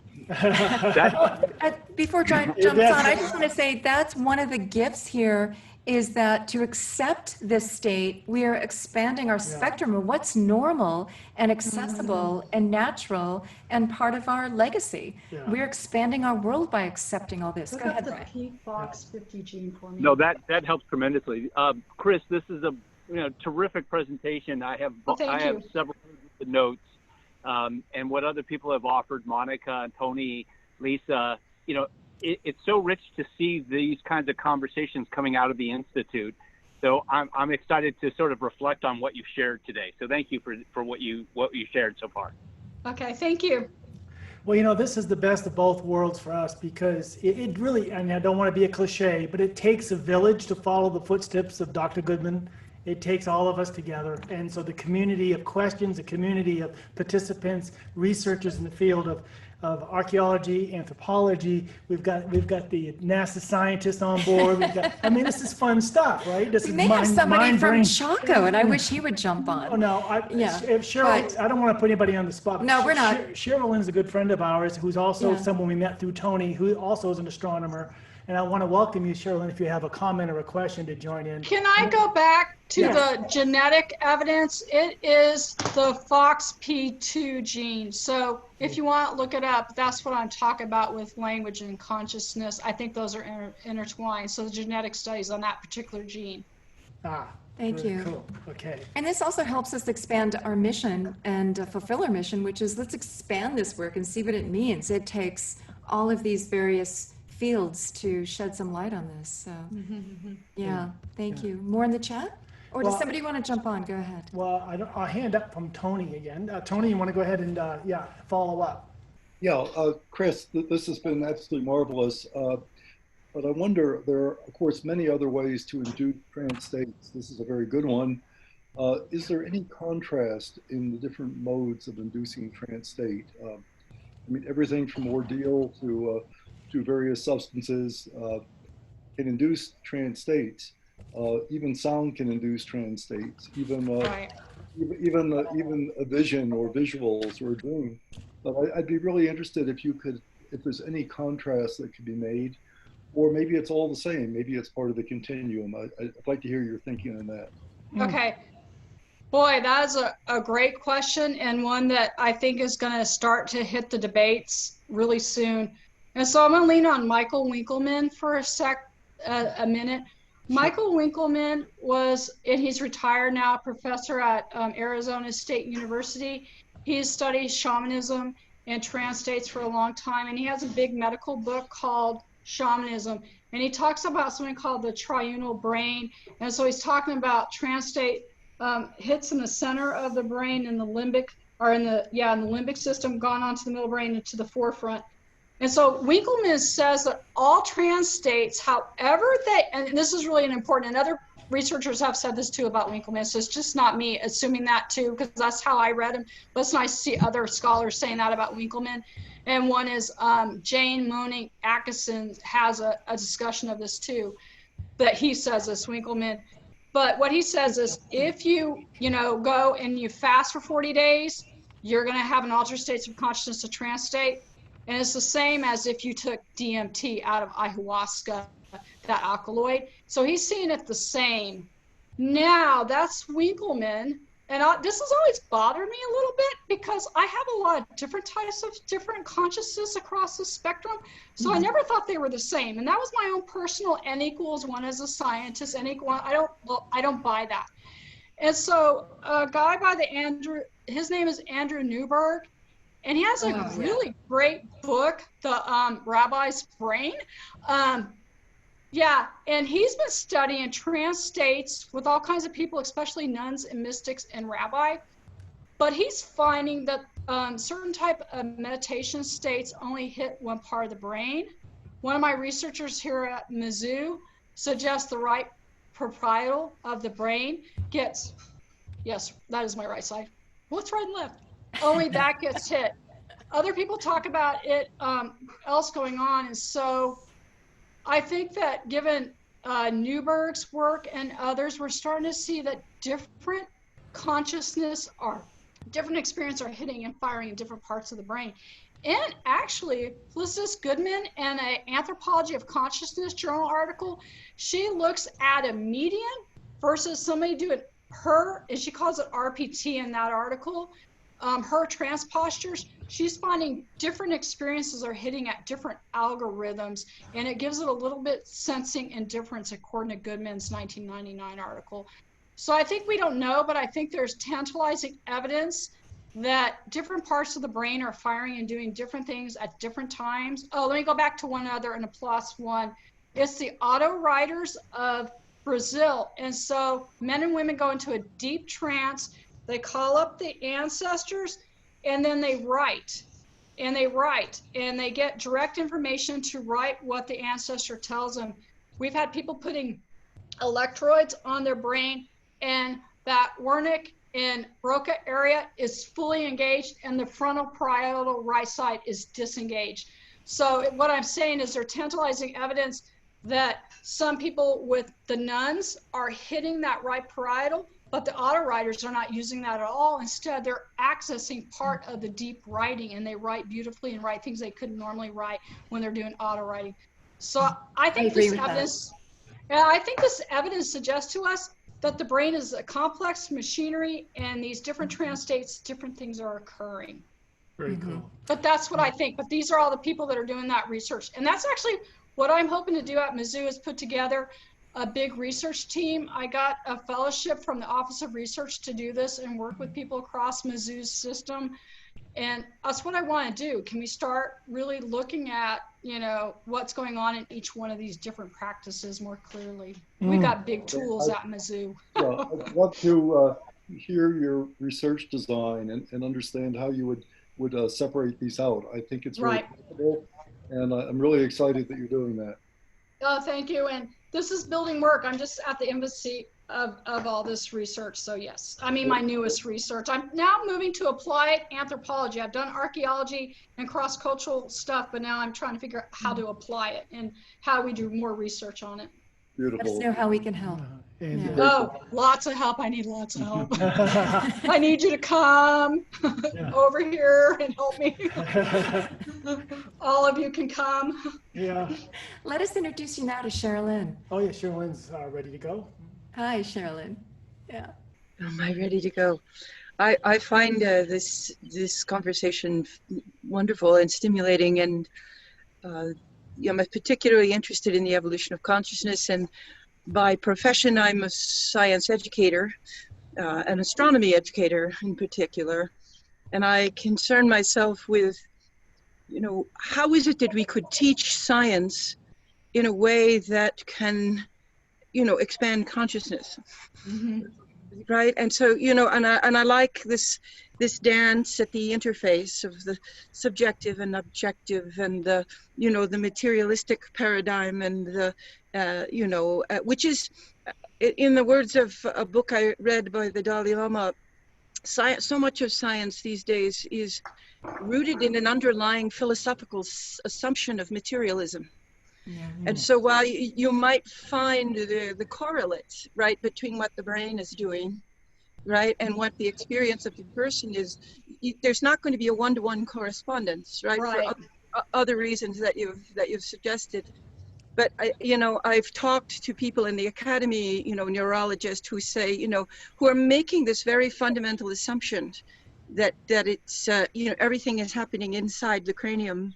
Before John jumps on, I just want to say that's one of the gifts here is that to accept this state, we are expanding our spectrum of what's normal and accessible and natural and part of our legacy. We're expanding our world by accepting all this. Look Go ahead, up Brian. the PFOX50 gene for me. No, that helps tremendously. Chris, this is terrific presentation. I have thank you. several of the notes, and what other people have offered, Monica, Tony, Lisa. It's so rich to see these kinds of conversations coming out of the Institute. So I'm excited to sort of reflect on what you've shared today. So thank you for what you shared so far. Okay, thank you. Well, this is the best of both worlds for us, because it really, and I don't want to be a cliche, but it takes a village to follow the footsteps of Dr. Goodman. It takes all of us together. And so the community of questions, the community of participants, researchers in the field of archaeology, anthropology, we've got the NASA scientists on board. This is fun stuff, right? This We is may have somebody from brain. Chaco, and I wish he would jump on. Oh, no, if Cheryl, but- I don't want to put anybody on the spot. But No, we're not. Sherilyn's a good friend of ours, who's also Yeah. someone we met through Tony, who also is an astronomer. And I want to welcome you, Sherilyn, if you have a comment or a question to join in. Can I go back to Yes. the genetic evidence? It is the FOXP2 gene. So if you want to look it up, that's what I'm talking about with language and consciousness. I think those are intertwined. So the genetic studies on that particular gene. Thank Very you. Cool. Okay. And this also helps us expand our mission and fulfill our mission, which is let's expand this work and see what it means. It takes all of these various fields to shed some light on this. So, yeah, thank you. More in the chat? Or does Well- somebody want to jump on? Go ahead. Well, I'll hand up from Tony again. Tony, you want to go ahead and follow up? Yeah, Chris, this has been absolutely marvelous. But I wonder, there are, of course, many other ways to induce trance states. This is a very good one. Is there any contrast in the different modes of inducing trance state? Everything from ordeal to various substances can induce trance states. Even sound can induce trance states. Even a vision or visuals or a dream. But I'd be really interested if there's any contrast that could be made, or maybe it's all the same. Maybe it's part of the continuum. I'd like to hear your thinking on that. Okay. Boy, that is a great question, and one that I think is going to start to hit the debates really soon. And so I'm going to lean on Michael Winkelmann for a minute. Michael Winkelmann and he's retired now, professor at Arizona State University. He's studied shamanism and trance states for a long time, and he has a big medical book called Shamanism. And he talks about something called the triunal brain. And so he's talking about trance state hits in the center of the brain in the limbic, or in the limbic system, gone onto the middle brain and to the forefront. And so Winkelmann says that all trance states, however and this is really important, and other researchers have said this too about Winkelmann, so it's just not me assuming that too, because that's how I read him, but it's nice to see other scholars saying that about Winkelmann. And one is Jane Mooney Atkinson has a discussion of this too, that he says this, Winkelmann. But what he says is if you go and you fast for 40 days, you're going to have an altered state of consciousness, a trance state. And it's the same as if you took DMT out of ayahuasca, that alkaloid. So he's seeing it the same. Now, that's Winkelmann. And this has always bothered me a little bit because I have a lot of different types of different consciousness across the spectrum. So I never thought they were the same. And that was my own personal N=1 as a scientist. I don't buy that. And so a guy by his name is Andrew Newberg. And he has a really great book, The Rabbi's Brain. And he's been studying trance states with all kinds of people, especially nuns and mystics and rabbi. But he's finding that certain type of meditation states only hit one part of the brain. One of my researchers here at Mizzou suggests the right parietal of the brain gets, yes, that is my right side. What's right and left? Only that gets hit. Other people talk about it else going on. And so I think that given Newberg's work and others, we're starting to see that different consciousness or different experience are hitting and firing in different parts of the brain. And actually, Felicitas Goodman in an Anthropology of Consciousness journal article, she looks at a median versus somebody doing and she calls it RPT in that article, her trance postures. She's finding different experiences are hitting at different algorithms, and it gives it a little bit sensing and difference according to Goodman's 1999 article. So I think we don't know, but I think there's tantalizing evidence that different parts of the brain are firing and doing different things at different times. Oh, let me go back to one other and a plus one. It's the auto writers of Brazil. And so men and women go into a deep trance. They call up the ancestors and then they write. And they write and they get direct information to write what the ancestor tells them. We've had people putting electrodes on their brain, and that Wernicke and Broca area is fully engaged and the frontal parietal right side is disengaged. So what I'm saying is there's tantalizing evidence that some people with the nuns are hitting that right parietal, but the auto writers are not using that at all. Instead, they're accessing part of the deep writing, and they write beautifully and write things they couldn't normally write when they're doing auto writing. So I think this evidence, I think this evidence suggests to us that the brain is a complex machinery, and these different trance states, different things are occurring. Very cool. But that's what I think. But these are all the people that are doing that research, and that's actually what I'm hoping to do at Mizzou is put together a big research team. I got a fellowship from the Office of Research to do this and work with people across Mizzou's system. And that's what I want to do. Can we start really looking at, you know, what's going on in each one of these different practices more clearly? We've got big tools at Mizzou. Yeah, I'd love to hear your research design and understand how you would separate these out. I think it's very possible, and I'm really excited that you're doing that. Oh, thank you. And this is building work. I'm just at the embassy of all this research. So yes, I mean, my newest research. I'm now moving to applied anthropology. I've done archaeology and cross-cultural stuff, but now I'm trying to figure out how to apply it and how we do more research on it. Let us know how we can help. Oh, lots of help. I need lots of help. I need you to come over here and help me. All of you can come. Yeah. Let us introduce you now to Sherilyn. Oh yeah, Sherilyn's ready to go. Hi, Sherilyn. Yeah. Am I ready to go? I find this conversation wonderful and stimulating, and I'm particularly interested in the evolution of consciousness. And by profession, I'm a science educator, an astronomy educator in particular, and I concern myself with, you know, how is it that we could teach science in a way that can, you know, expand consciousness, right? And so, you know, and I like this dance at the interface of the subjective and objective, and the, you know, the materialistic paradigm, and the, you know, which is, in the words of a book I read by the Dalai Lama, science, so much of science these days is rooted in an underlying philosophical assumption of materialism. And so while you might find the correlates, right, between what the brain is doing, right, and what the experience of the person is, there's not going to be a one-to-one correspondence, right, for other reasons that you've suggested. But you know, I've talked to people in the academy, you know, neurologists who say, you know, who are making this very fundamental assumption that it's you know, everything is happening inside the cranium,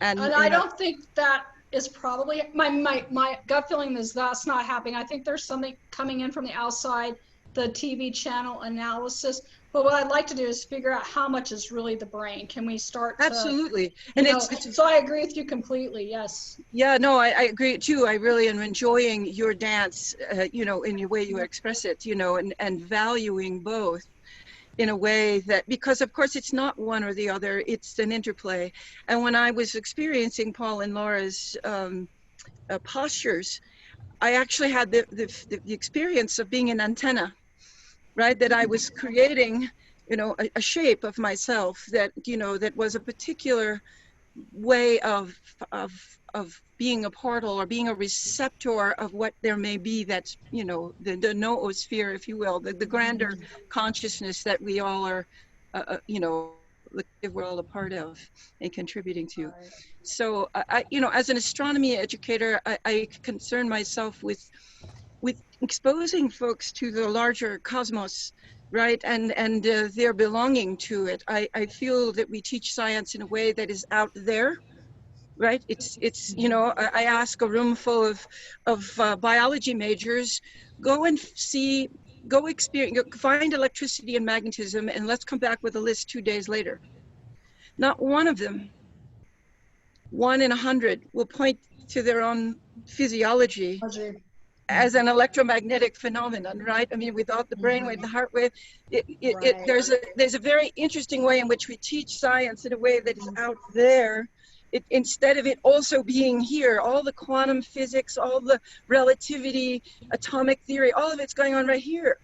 and I don't think that is probably my gut feeling is that's not happening. I think there's something coming in from the outside, the TV channel analysis. But what I'd like to do is figure out how much is really the brain. Can we start? Absolutely. And so I agree with you completely. Yes. Yeah, no, I agree too. I really am enjoying your dance, you know, in the way you express it, you know, and valuing both in a way that, because of course it's not one or the other, it's an interplay. And when I was experiencing Paul and Laura's postures, I actually had the experience of being an antenna, right? That I was creating, you know, a shape of myself that, you know, that was a particular way of being a portal or being a receptor of what there may be that's, you know, the noosphere, if you will, the grander consciousness that we all are, you know, we're all a part of and contributing to. So, you know, as an astronomy educator, I concern myself with exposing folks to the larger cosmos, right, and their belonging to it. I feel that we teach science in a way that is out there, right? It's you know, I ask a room full of biology majors, go and see go experience, find electricity and magnetism, and let's come back with a list 2 days later. Not one of them, 1 in 100, will point to their own physiology as an electromagnetic phenomenon, right? I mean, without the brainwave, the heart wave, there's a very interesting way in which we teach science in a way that is out there. Instead of it also being here, all the quantum physics, all the relativity, atomic theory, all of it's going on right here,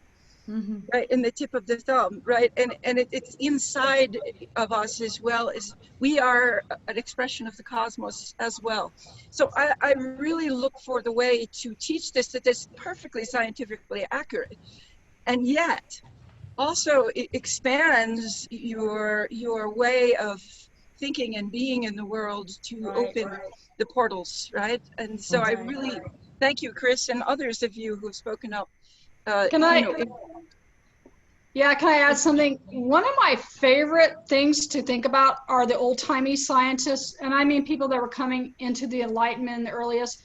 right in the tip of the thumb, right? And it's inside of us as well as we are an expression of the cosmos as well. So I really look for the way to teach this that is perfectly scientifically accurate, and yet also it expands your way of thinking and being in the world to open the portals, right? And so I really thank you, Chris, and others of you who have spoken up. Can I add something? One of my favorite things to think about are the old-timey scientists, and I mean people that were coming into the Enlightenment, the earliest.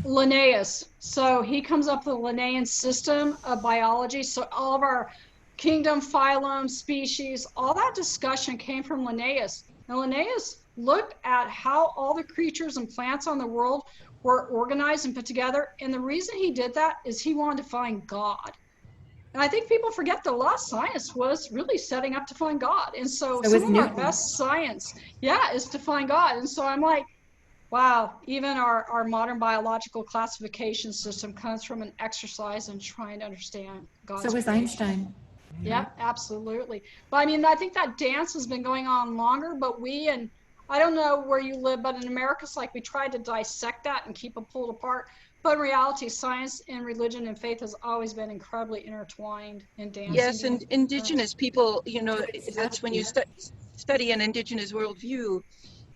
Linnaeus. So he comes up with the Linnaean system of biology. So all of our kingdom, phylum, species, all that discussion came from Linnaeus. Now, Linnaeus looked at how all the creatures and plants on the world were organized and put together. And the reason he did that is he wanted to find God. And I think people forget that a lot of science was really setting up to find God. And so some of our best science, is to find God. And so I'm like, wow, even our modern biological classification system comes from an exercise in trying to understand God's So was creation. Einstein. Yeah, absolutely. But I mean, I think that dance has been going on longer, but and I don't know where you live, but in America, it's like we try to dissect that and keep it pulled apart. But in reality, science and religion and faith has always been incredibly intertwined in dancing. Yes, and indigenous people, you know, that's when you study an indigenous worldview.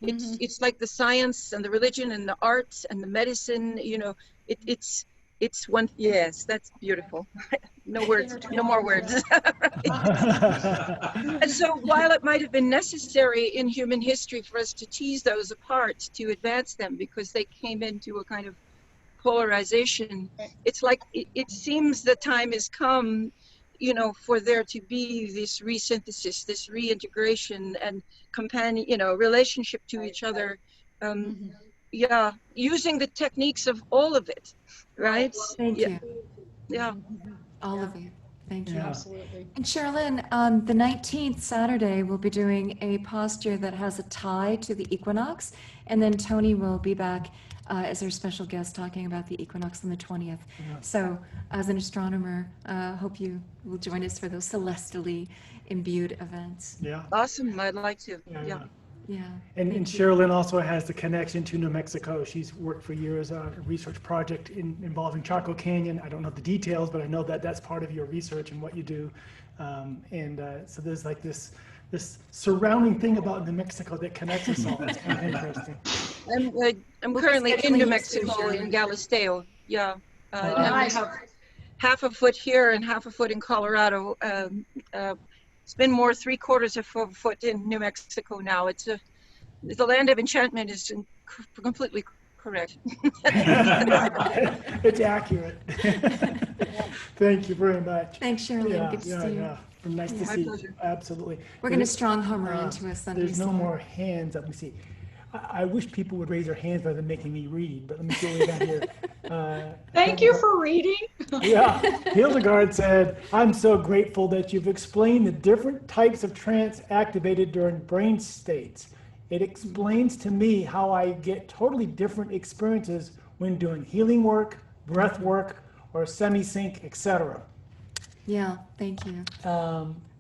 It's like the science and the religion and the arts and the medicine, you know, it's one, yes, that's beautiful. No words, no more words. And so while it might have been necessary in human history for us to tease those apart, to advance them because they came into a kind of polarization, it's like, it seems the time has come, you know, for there to be this resynthesis, this reintegration and companion, you know, relationship to each other. Yeah, using the techniques of all of it, right? Thank you. Yeah. All of it. Thank you. Absolutely. And Sherilyn, on the 19th, Saturday, we'll be doing a posture that has a tie to the equinox. And then Tony will be back as our special guest talking about the equinox on the 20th. So as an astronomer, hope you will join us for those celestially imbued events. Yeah. Awesome. I'd like to. Yeah. And Sherilyn also has the connection to New Mexico. She's worked for years on a research project involving Chaco Canyon. I don't know the details, but I know that that's part of your research and what you do. So there's like this surrounding thing about New Mexico that connects us all. It's kind of interesting. I'm currently in New Mexico in Galisteo. Yeah. I have half a foot here and half a foot in Colorado. It's been more 3/4 of a foot in New Mexico now. It's the land of enchantment is completely correct. It's accurate. Thank you very much. Thanks, Sherilyn. Good to see you. Nice to see you. Absolutely. We're going to strong home her into a Sunday. There's no more hands. Let me see. I wish people would raise their hands rather than making me read, but let me see what we got here. Thank you for reading. Yeah, Hildegard said, I'm so grateful that you've explained the different types of trance activated during brain states. It explains to me how I get totally different experiences when doing healing work, breath work, or semi-sync, etc. Yeah, thank you.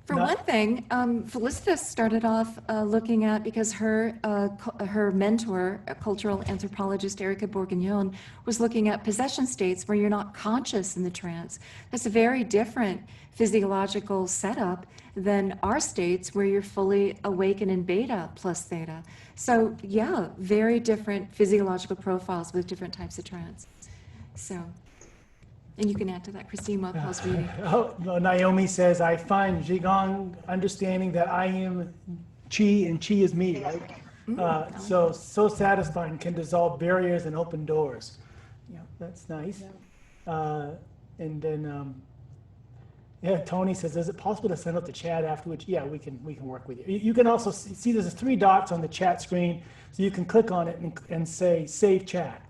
For one thing, Felicitas started off looking at, because her mentor, a cultural anthropologist, Erica Bourguignon, was looking at possession states where you're not conscious in the trance. That's a very different physiological setup than our states where you're fully awakened in beta plus theta. So yeah, very different physiological profiles with different types of trance. So. And you can add to that, Christine, while Paul's reading. Naomi says, I find Qigong understanding that I am Qi and Qi is me, right? So satisfying, can dissolve barriers and open doors. Yeah, that's nice. And then Yeah, Tony says, is it possible to send out the chat afterwards? Yeah, we can work with you. You can also see there's 3 dots on the chat screen, so you can click on it and say save chat.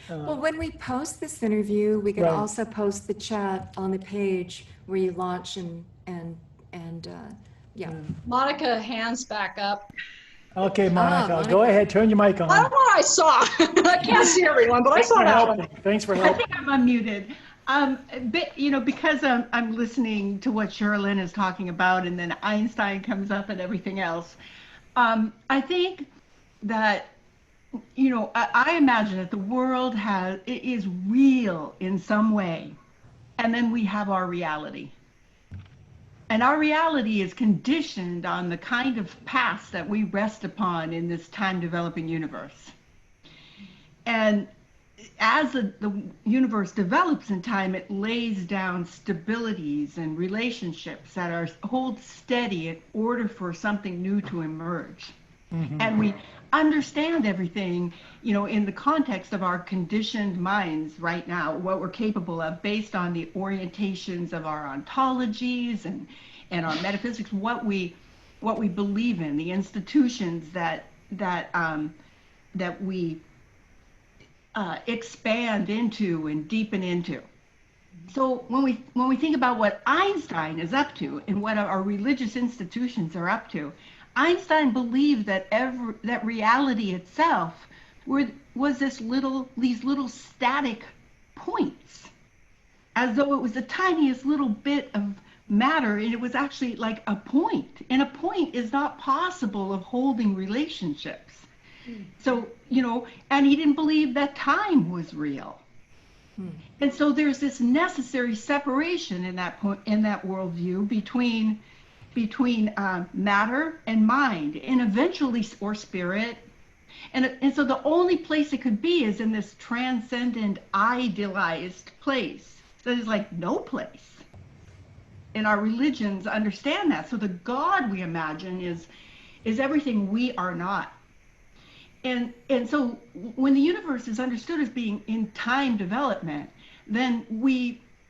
Well, when we post this interview, we can Right. also post the chat on the page where you launch and yeah. Monica, hands back up. Okay, Monica, Monica. go ahead, turn your mic on. I don't know what I saw. I can't see everyone, but I Thanks saw for that one. helping. Thanks for I helping. think I'm unmuted. But, you know, because I'm listening to what Sherilyn is talking about, and then Einstein comes up and everything else. I think that, you know, I imagine that the world is real in some way, and then we have our reality. And our reality is conditioned on the kind of past that we rest upon in this time-developing universe. And as the universe develops in time, it lays down stabilities and relationships that hold steady in order for something new to emerge. Mm-hmm. And we understand everything, you know, in the context of our conditioned minds right now, what we're capable of based on the orientations of our ontologies and our metaphysics, what we believe in, the institutions that we expand into and deepen into. So when we think about what Einstein is up to and what our religious institutions are up to, Einstein believed that that reality itself was these little static points, as though it was the tiniest little bit of matter, and it was actually like a point. And a point is not possible of holding relationships. So, you know, and he didn't believe that time was real. And so there's this necessary separation in that worldview between matter and mind, and eventually, or spirit. And so the only place it could be is in this transcendent, idealized place. So there's like no place. And our religions understand that. So the God we imagine is everything we are not. And so when the universe is understood as being in time development, then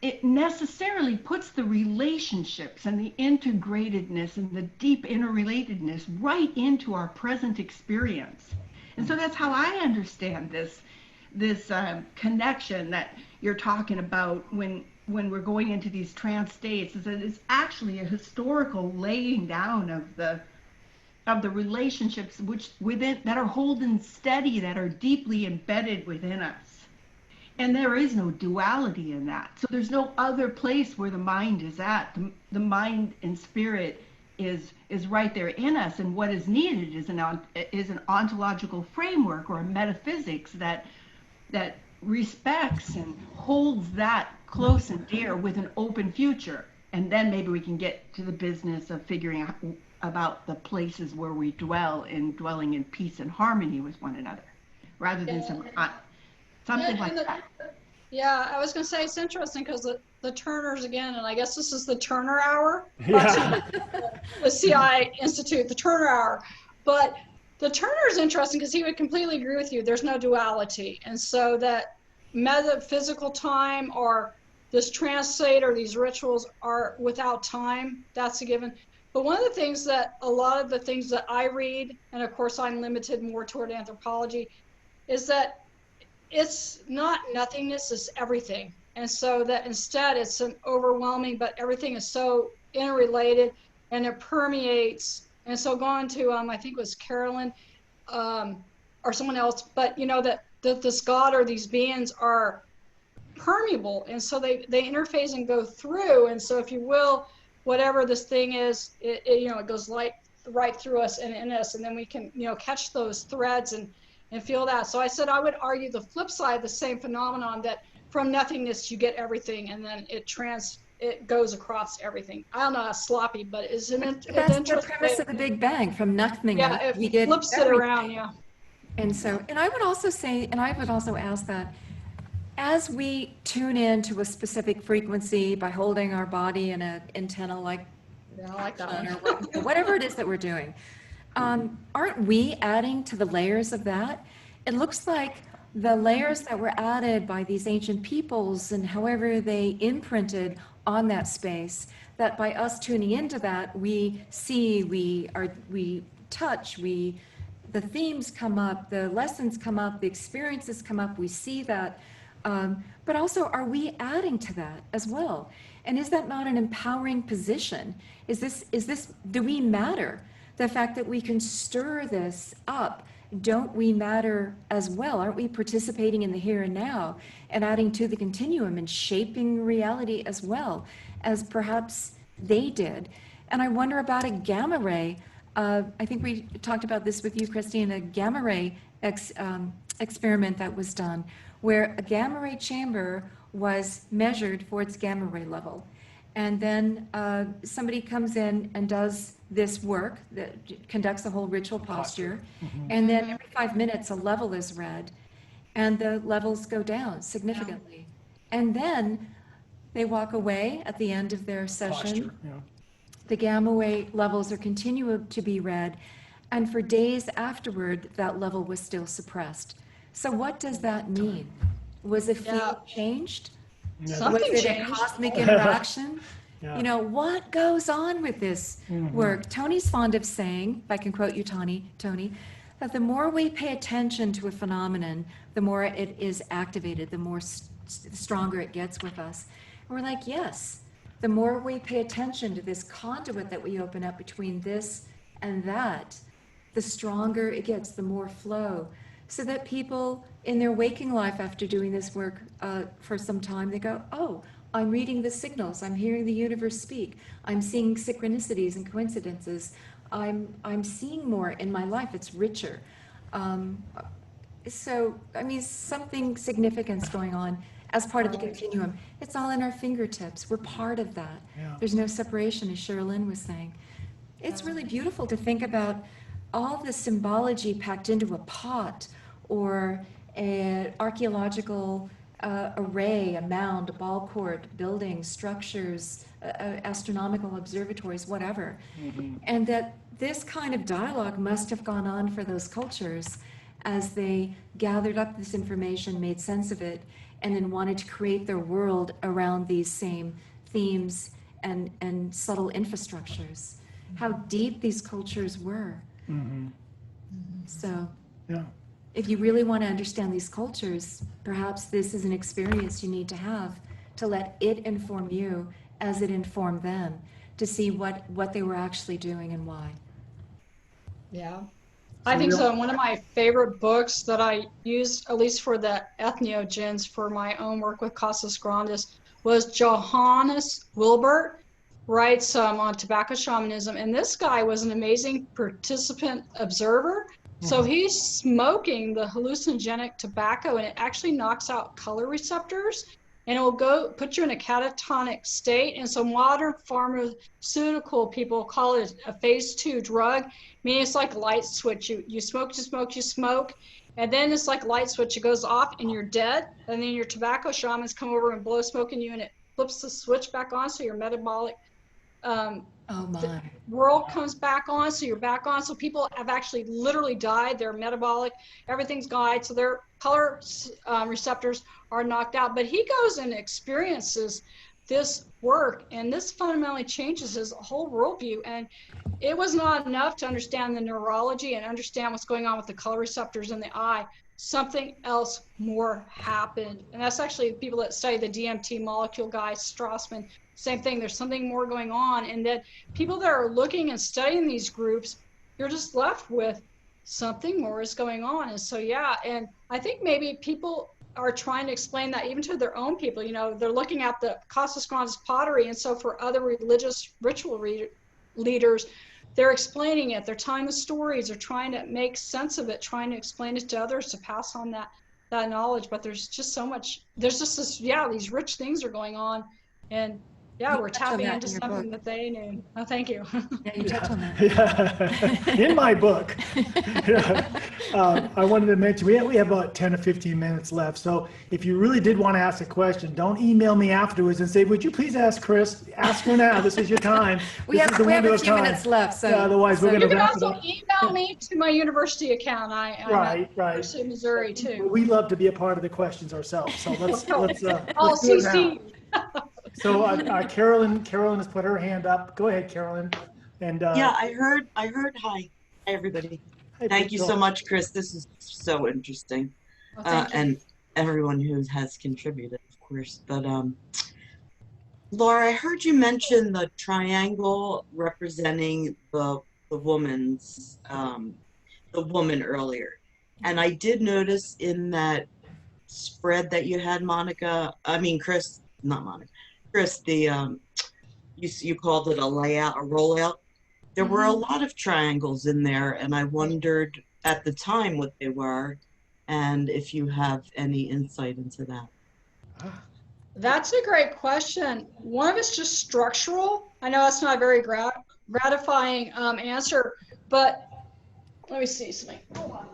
it necessarily puts the relationships and the integratedness and the deep interrelatedness right into our present experience. And so that's how I understand this connection that you're talking about when we're going into these trance states, is that it's actually a historical laying down of the relationships that are holding steady, that are deeply embedded within us. And there is no duality in that. So there's no other place where the mind is at. The mind and spirit is right there in us. And what is needed is an ontological framework or a metaphysics that respects and holds that close and dear with an open future. And then maybe we can get to the business of figuring out about the places where we dwelling in peace and harmony with one another, rather than something like that. Yeah, I was going to say it's interesting because the Turners again, and I guess this is the Turner Hour. Yeah. The CI Institute, the Turner Hour. But the Turner is interesting because he would completely agree with you. There's no duality. And so that metaphysical time or this trance state or these rituals are without time. That's a given. But one of the things that a lot of the things that I read, and of course I'm limited more toward anthropology, is that it's not nothingness, it's everything. And so that instead it's an overwhelming, but everything is so interrelated and it permeates. And so going to, I think it was Carolyn or someone else, but you know, that this God or these beings are permeable. And so they interface and go through. And so if you will, whatever this thing is, it goes right through us and in us, and then we can, catch those threads and feel that. So I said I would argue the flip side, the same phenomenon, that from nothingness you get everything, and then it goes across everything. I don't know how sloppy, but isn't it? That's the premise of the Big Bang. From nothingness, yeah, we get flips everything. It around, yeah. And I would also say, and I would also ask that, as we tune in to a specific frequency by holding our body in an antenna like that, or whatever it is that we're doing, aren't we adding to the layers of that? It looks like the layers that were added by these ancient peoples and however they imprinted on that space, that by us tuning into that, we see, we touch, the themes come up, the lessons come up, the experiences come up, we see that. But also, are we adding to that as well? And is that not an empowering position? Do we matter? The fact that we can stir this up, don't we matter as well? Aren't we participating in the here and now and adding to the continuum and shaping reality as well as perhaps they did? And I wonder about a gamma ray. I think we talked about this with you, Christine, a gamma ray experiment that was done, where a gamma ray chamber was measured for its gamma ray level. And then somebody comes in and does this work, that conducts a whole ritual posture. And then every 5 minutes, a level is read, and the levels go down significantly. And then they walk away at the end of their session. The gamma ray levels are continuing to be read, and for days afterward, that level was still suppressed. So what does that mean? Was the field changed? Something Was it changed. a cosmic interaction? You know, what goes on with this work? Tony's fond of saying, if I can quote you, Tony, that the more we pay attention to a phenomenon, the more it is activated, the more stronger it gets with us. And we're like, yes, the more we pay attention to this conduit that we open up between this and that, the stronger it gets, the more flow. So that people in their waking life after doing this work for some time, they go, oh, I'm reading the signals, I'm hearing the universe speak, I'm seeing synchronicities and coincidences, I'm seeing more in my life, it's richer. So, I mean, something significant's going on as part of the continuum. It's all in our fingertips, we're part of that. There's no separation, as Sherilyn was saying. It's really beautiful to think about all the symbology packed into a pot, or an archaeological array, a mound, a ball court, buildings, structures, astronomical observatories, whatever. And that this kind of dialogue must have gone on for those cultures as they gathered up this information, made sense of it, and then wanted to create their world around these same themes and subtle infrastructures. How deep these cultures were. So, if you really want to understand these cultures, perhaps this is an experience you need to have to let it inform you as it informed them, to see what they were actually doing and why. Yeah, I think so. One of my favorite books that I used, at least for the ethnogens for my own work with Casas Grandes, was Johannes Wilbert, writes on tobacco shamanism. And this guy was an amazing participant observer. So he's smoking the hallucinogenic tobacco, and it actually knocks out color receptors, and it will go put you in a catatonic state. And so modern pharmaceutical people call it a phase 2 drug, meaning it's like a light switch. You smoke, and then it's like a light switch. It goes off and you're dead. And then your tobacco shamans come over and blow smoke in you, and it flips the switch back on, so your metabolic world comes back on, so you're back on. So people have actually literally died, their metabolic, everything's died, so their color receptors are knocked out. But he goes and experiences this work, and this fundamentally changes his whole worldview. And it was not enough to understand the neurology and understand what's going on with the color receptors in the eye. Something else more happened. And that's actually people that study the DMT molecule guy, Strassman. Same thing, there's something more going on. And that people that are looking and studying these groups, you're just left with something more is going on. And so, yeah, and I think maybe people are trying to explain that even to their own people. You know, they're looking at the Casas Grandes pottery, and so for other religious ritual leaders, they're explaining it, they're telling the stories, they're trying to make sense of it, trying to explain it to others to pass on that knowledge. But there's just so much, there's just this, these rich things are going on. And we're tapping into something that they knew. Oh, thank you. Yeah, you touched on that. In my book, I wanted to mention, we have about 10 or 15 minutes left. So if you really did want to ask a question, don't email me afterwards and say, would you please ask Chris? Ask her now. This is your time. We have a few minutes left. So otherwise, we're going to wrap it up. up. You can also email me to my university account. I'm at University of Missouri, too. We love to be a part of the questions ourselves. So let's CC. So Carolyn has put her hand up. Go ahead, Carolyn. And yeah, I heard. Hi, everybody. Thank you so much, Chris. This is so interesting, and everyone who has contributed, of course. But Laura, I heard you mention the triangle representing the woman's the woman earlier, and I did notice in that spread that you had, Chris, not Monica, Chris, the you called it a layout, a rollout. There were a lot of triangles in there, and I wondered at the time what they were, and if you have any insight into that. That's a great question. One of it's just structural. I know that's not a very gratifying answer, but let me see something. Hold on.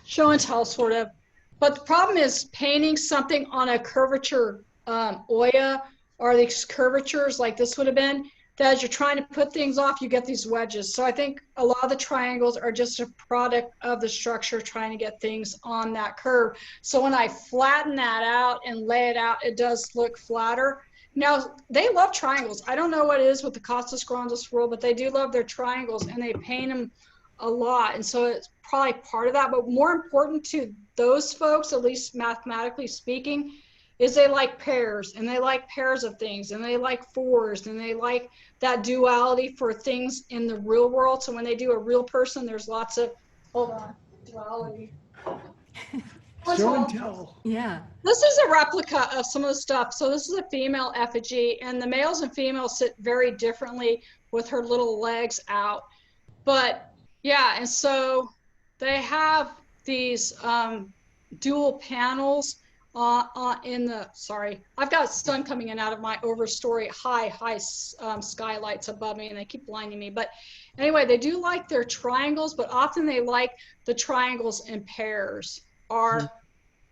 Show and tell, sort of. But the problem is painting something on a curvature Oya, or these curvatures like this would have been, that as you're trying to put things off, you get these wedges. So I think a lot of the triangles are just a product of the structure trying to get things on that curve. So when I flatten that out and lay it out, it does look flatter. Now, they love triangles. I don't know what it is with the Costas Grandes world, but they do love their triangles, and they paint them a lot. And so it's probably part of that. But more important to those folks, at least mathematically speaking, is they like pairs, and they like pairs of things, and they like fours, and they like that duality for things in the real world. So when they do a real person, there's lots of, hold on, duality. Show and tell. Yeah. This is a replica of some of the stuff. So this is a female effigy, and the males and females sit very differently with her little legs out. But yeah, and so they have these dual panels in the, sorry, I've got sun coming in out of my overstory high skylights above me, and they keep blinding me. But anyway, they do like their triangles, but often they like the triangles in pairs, are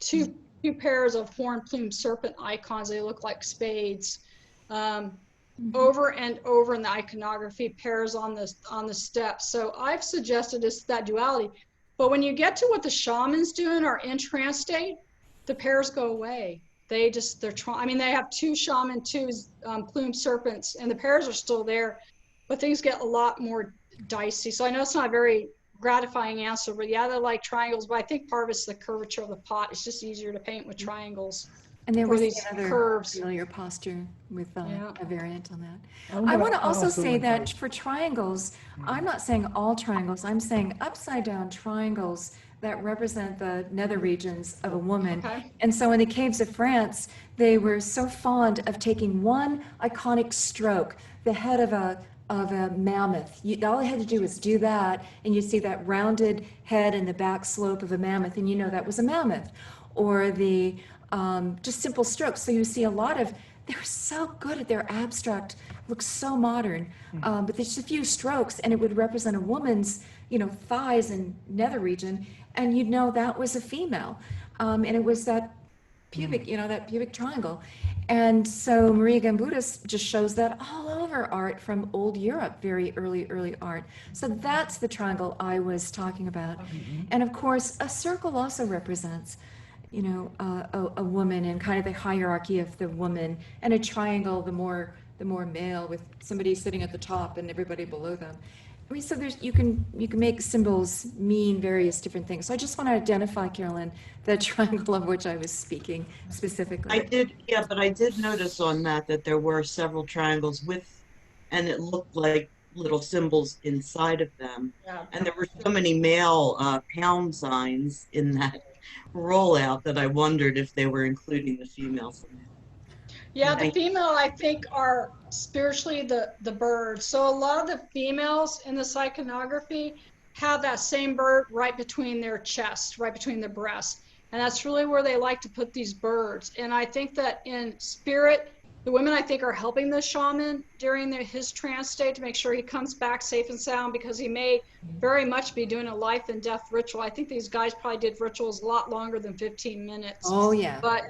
two pairs of horned plumed serpent icons. They look like spades. Over and over in the iconography, pairs on the steps. So I've suggested it's that duality. But when you get to what the shamans doing are in trance state, the pairs go away. They have two shaman, two plumed serpents, and the pairs are still there, but things get a lot more dicey. So I know it's not a very gratifying answer, but yeah, they're like triangles, but I think part of it's the curvature of the pot. It's just easier to paint with triangles. And there was these another curves. familiar posture with a variant on that. I I want to also say that encourage- for triangles, I'm not saying all triangles, I'm saying upside down triangles that represent the nether regions of a woman. Okay. And so in the caves of France, they were so fond of taking one iconic stroke, the head of a mammoth. All I had to do was do that, and you see that rounded head and the back slope of a mammoth, and you know that was a mammoth. Or the just simple strokes. So you see a lot of, they're so good at their abstract, looks so modern, but there's just a few strokes, and it would represent a woman's, thighs and nether region, and you'd know that was a female. And it was that pubic, that pubic triangle. And so Maria Gamboudas just shows that all over art from old Europe, very early art. So that's the triangle I was talking about. And of course, a circle also represents, a woman and kind of the hierarchy of the woman, and a triangle, the more male, with somebody sitting at the top and everybody below them. I mean, so you can make symbols mean various different things. So I just want to identify, Carolyn, the triangle of which I was speaking specifically. I did notice on that there were several triangles and it looked like little symbols inside of them. Yeah. And there were so many male pound signs in that rollout that I wondered if they were including the females. Yeah, the female, I think, are spiritually the bird. So a lot of the females in this iconography have that same bird right between their chest, right between their breasts. And that's really where they like to put these birds. And I think that in spirit, the women, I think, are helping the shaman during his trance state to make sure he comes back safe and sound, because he may very much be doing a life and death ritual. I think these guys probably did rituals a lot longer than 15 minutes. Oh, yeah. But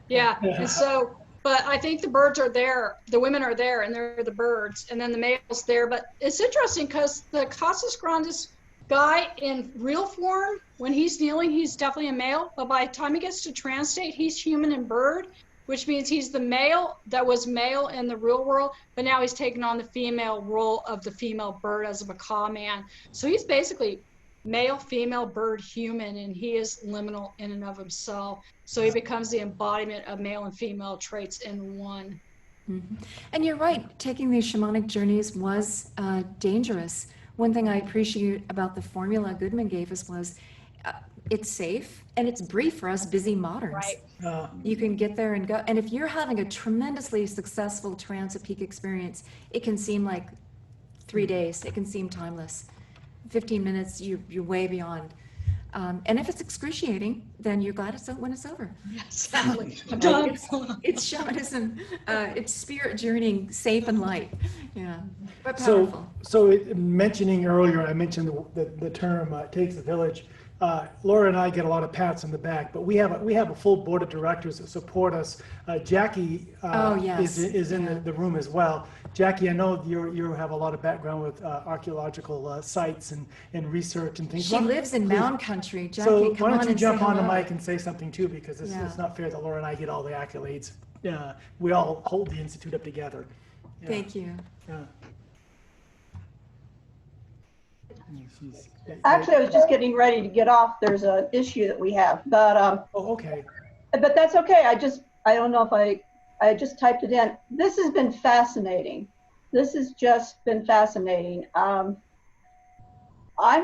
yeah. And so, but I think the birds are there, the women are there, and they're the birds, and then the male's there. But it's interesting because the Casas Grandes guy in real form, when he's kneeling, he's definitely a male. But by the time he gets to trance state, he's human and bird, which means he's the male that was male in the real world, but now he's taken on the female role of the female bird as a macaw man. So he's basically male, female, bird, human, and he is liminal in and of himself. So he becomes the embodiment of male and female traits in one. Mm-hmm. And you're right, taking these shamanic journeys was dangerous. One thing I appreciate about the formula Goodman gave us was it's safe and it's brief for us busy moderns. Right. You can get there and go. And if you're having a tremendously successful trance at peak experience, it can seem like 3 days. It can seem timeless. 15 minutes, you're way beyond. And if it's excruciating, then you're glad when it's over. Yes, exactly. I'm done. It's shamanism. It's spirit journeying, safe and light. Yeah, but So, powerful. mentioning earlier, I mentioned the term "takes a village." Laura and I get a lot of pats on the back, but we have a full board of directors that support us. Jackie is in the room as well. Jackie, I know you have a lot of background with archaeological sites and research and things. She lives in Mound Country. Jackie, So come why don't you and jump say on the hello. mic and say something too, because it's not fair that Laura and I get all the accolades. We all hold the Institute up together. Yeah. Thank you. Yeah. Actually, I was just getting ready to get off. There's an issue that we have, but Oh, okay. but that's okay. I don't know if I just typed it in. This has been fascinating. This has just been fascinating. I'm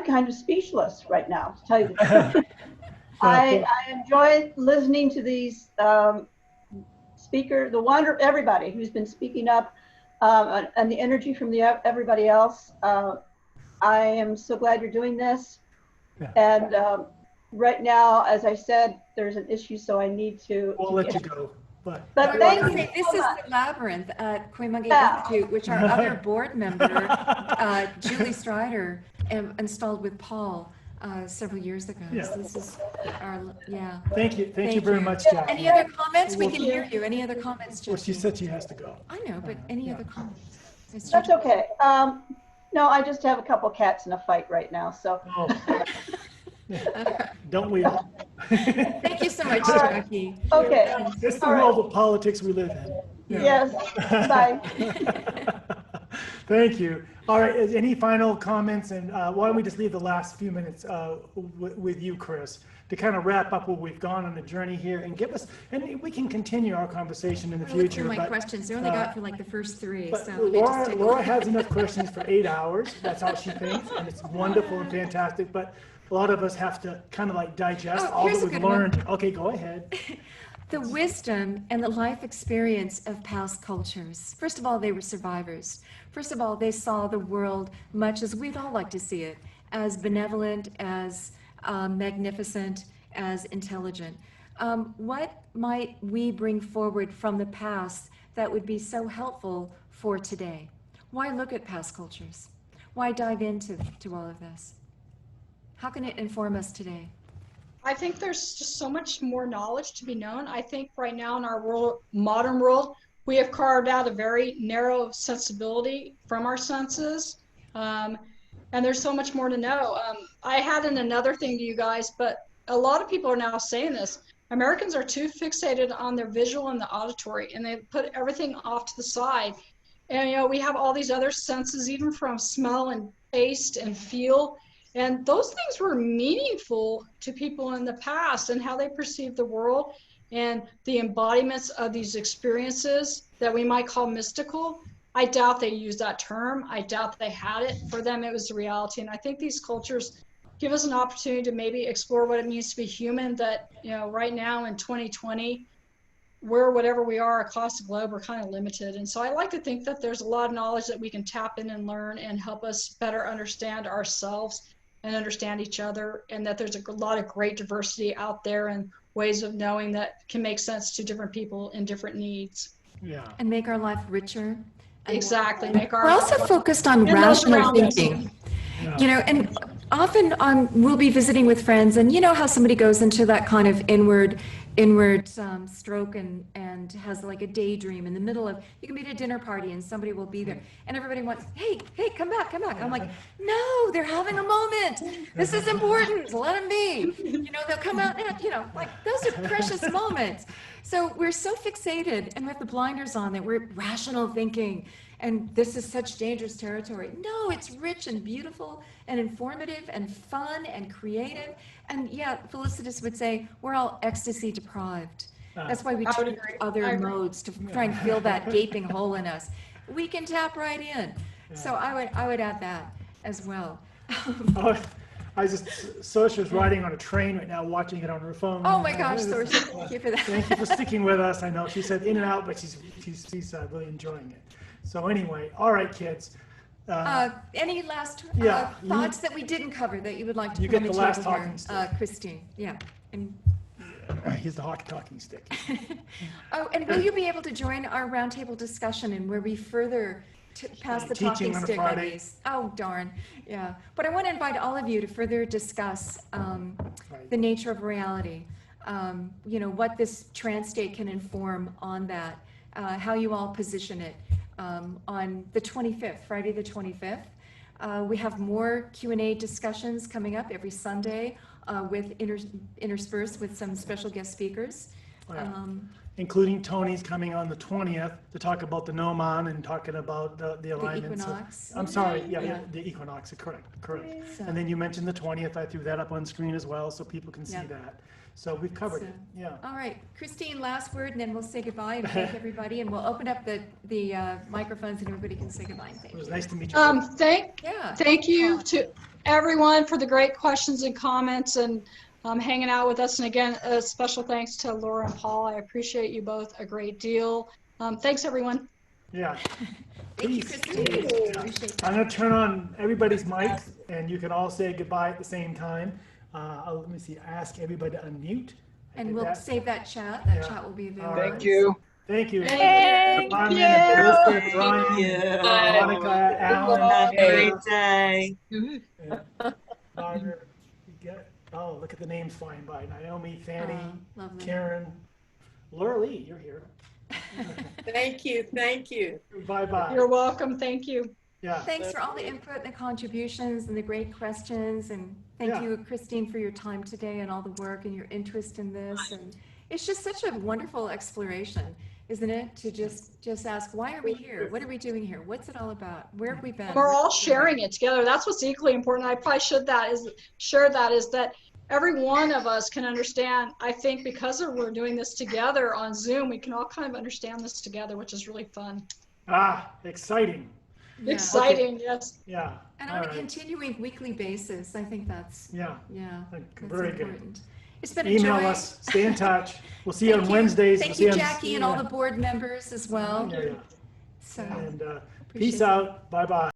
kind of speechless right now, to tell you the truth. I enjoy listening to these speakers, everybody who's been speaking up, and the energy from everybody else. I am so glad you're doing this. Yeah. And right now, as I said, there's an issue, so I need to. We'll let you go. But thank you. This so is much. the Labyrinth at Cuyamungue Yeah. Institute, which our other board member, Julie Strider, installed with Paul several years ago. Yeah. So this is our, Thank you very much, Jackie. Any other comments? We Well, can hear you. Any other comments, Jackie? Well, she said she has to go. I know, but any other comments? It's That's your- okay. No, I just have a couple cats in a fight right now, so. Oh. Don't we all? Thank you so much, All right. Jackie. Okay. It's the All right. world of politics we live in. Yes. Bye. Thank you. All right, any final comments? And why don't we just leave the last few minutes with you, Chris, to kind of wrap up what we've gone on the journey here and give us, and we can continue our conversation in the I looked future. through my but, questions. I only got for like the first 3. But So let me just take a Laura look. has enough questions for 8 hours. That's how she thinks, and it's wonderful and fantastic. But a lot of us have to kind of like digest all here's that a we've good one. learned. Okay, go ahead. The wisdom and the life experience of past cultures. First of all, they were survivors. First of all, they saw the world much as we'd all like to see it, as benevolent, as magnificent, as intelligent. What might we bring forward from the past that would be so helpful for today? Why look at past cultures? Why dive into all of this? How can it inform us today? I think there's just so much more knowledge to be known. I think right now in our world, modern world, we have carved out a very narrow sensibility from our senses. And there's so much more to know. I had another thing to you guys, but a lot of people are now saying this. Americans are too fixated on their visual and the auditory, and they put everything off to the side. And, we have all these other senses, even from smell and taste and feel. And those things were meaningful to people in the past and how they perceived the world and the embodiments of these experiences that we might call mystical. I doubt they used that term. I doubt they had it. For them, it was the reality. And I think these cultures give us an opportunity to maybe explore what it means to be human, that, right now in 2020, whatever we are across the globe, we're kind of limited. And so I like to think that there's a lot of knowledge that we can tap in and learn and help us better understand ourselves and understand each other, and that there's a lot of great diversity out there and ways of knowing that can make sense to different people and different needs. Yeah. And make our life richer. Exactly. We're also focused on And those rational around us. thinking. And often we'll be visiting with friends, and you know how somebody goes into that kind of inward inward stroke and has like a daydream in the middle of, you can be at a dinner party and somebody will be there and everybody wants, hey, come back. I'm like, no, they're having a moment. This is important. Let them be. You know, they'll come out and, you know, like those are precious moments. So we're so fixated and we have the blinders on that we're rational thinking and this is such dangerous territory. No, it's rich and beautiful and informative and fun and creative. And yeah, Felicitas would say, we're all ecstasy deprived. That's why we turn to other modes to try and fill that gaping hole in us. We can tap right in. So I would add that as well. Sosha's riding on a train right now, watching it on her phone. Oh my gosh, Sosha, thank you for that. Thank you for sticking with us. I know she said in and out, but she's really enjoying it. So anyway, all right, kids. Any last thoughts that we didn't cover that you would like to you put on get the the last table talking here? stick. Christine, yeah. And he's the talking stick. oh, and will you be able to join our roundtable discussion and where we further pass the talking stick on these? Oh, darn. Yeah. But I want to invite all of you to further discuss the nature of reality, you know, what this trance state can inform on that, how you all position it. On the 25th, Friday the 25th. We have more Q&A discussions coming up every Sunday with interspersed with some special guest speakers. Including Tony's coming on the 20th to talk about the Gnomon and talking about the alignments. The equinox. I'm sorry, the equinox, correct. So, And then you mentioned the 20th. I threw that up on screen as well so people can see that. So we've covered it, yeah. All right, Christine, last word, and then we'll say goodbye and thank everybody, and we'll open up the microphones and everybody can say goodbye and thank It was you. nice to meet you. Thank you to everyone for the great questions and comments and hanging out with us. And again, a special thanks to Laura and Paul. I appreciate you both a great deal. Thanks, everyone. Yeah. Thank you, Christine. I'm going to turn on everybody's mics, and you can all say goodbye at the same time. Let me see. Ask everybody to unmute. And we'll save that chat. That chat will be available. Thank you. Thank you. Thank you. Brian, Monica, Alan. Have a great day. Margaret, oh, look at the names flying by. Naomi, Fanny, Karen, Laura Lee, you're here. Thank you. Bye-bye. You're welcome. Thank you. Yeah. Thanks for all the input and the contributions and the great questions. And thank you, Christine, for your time today and all the work and your interest in this. And it's just such a wonderful exploration, isn't it? To just ask, why are we here? What are we doing here? What's it all about? Where have we been? We're all sharing it together. That's what's equally important. I probably share that is that every one of us can understand. I think because we're doing this together on Zoom, we can all kind of understand this together, which is really fun. Exciting. Yeah. Exciting, yes. Yeah. And on a continuing weekly basis, I think that's that's very important. Good. It's been a Email joy. us. Stay in touch. We'll see you on Wednesdays. Thank you, Jackie, and all the board members as well. Yeah. So, and peace out. Bye-bye.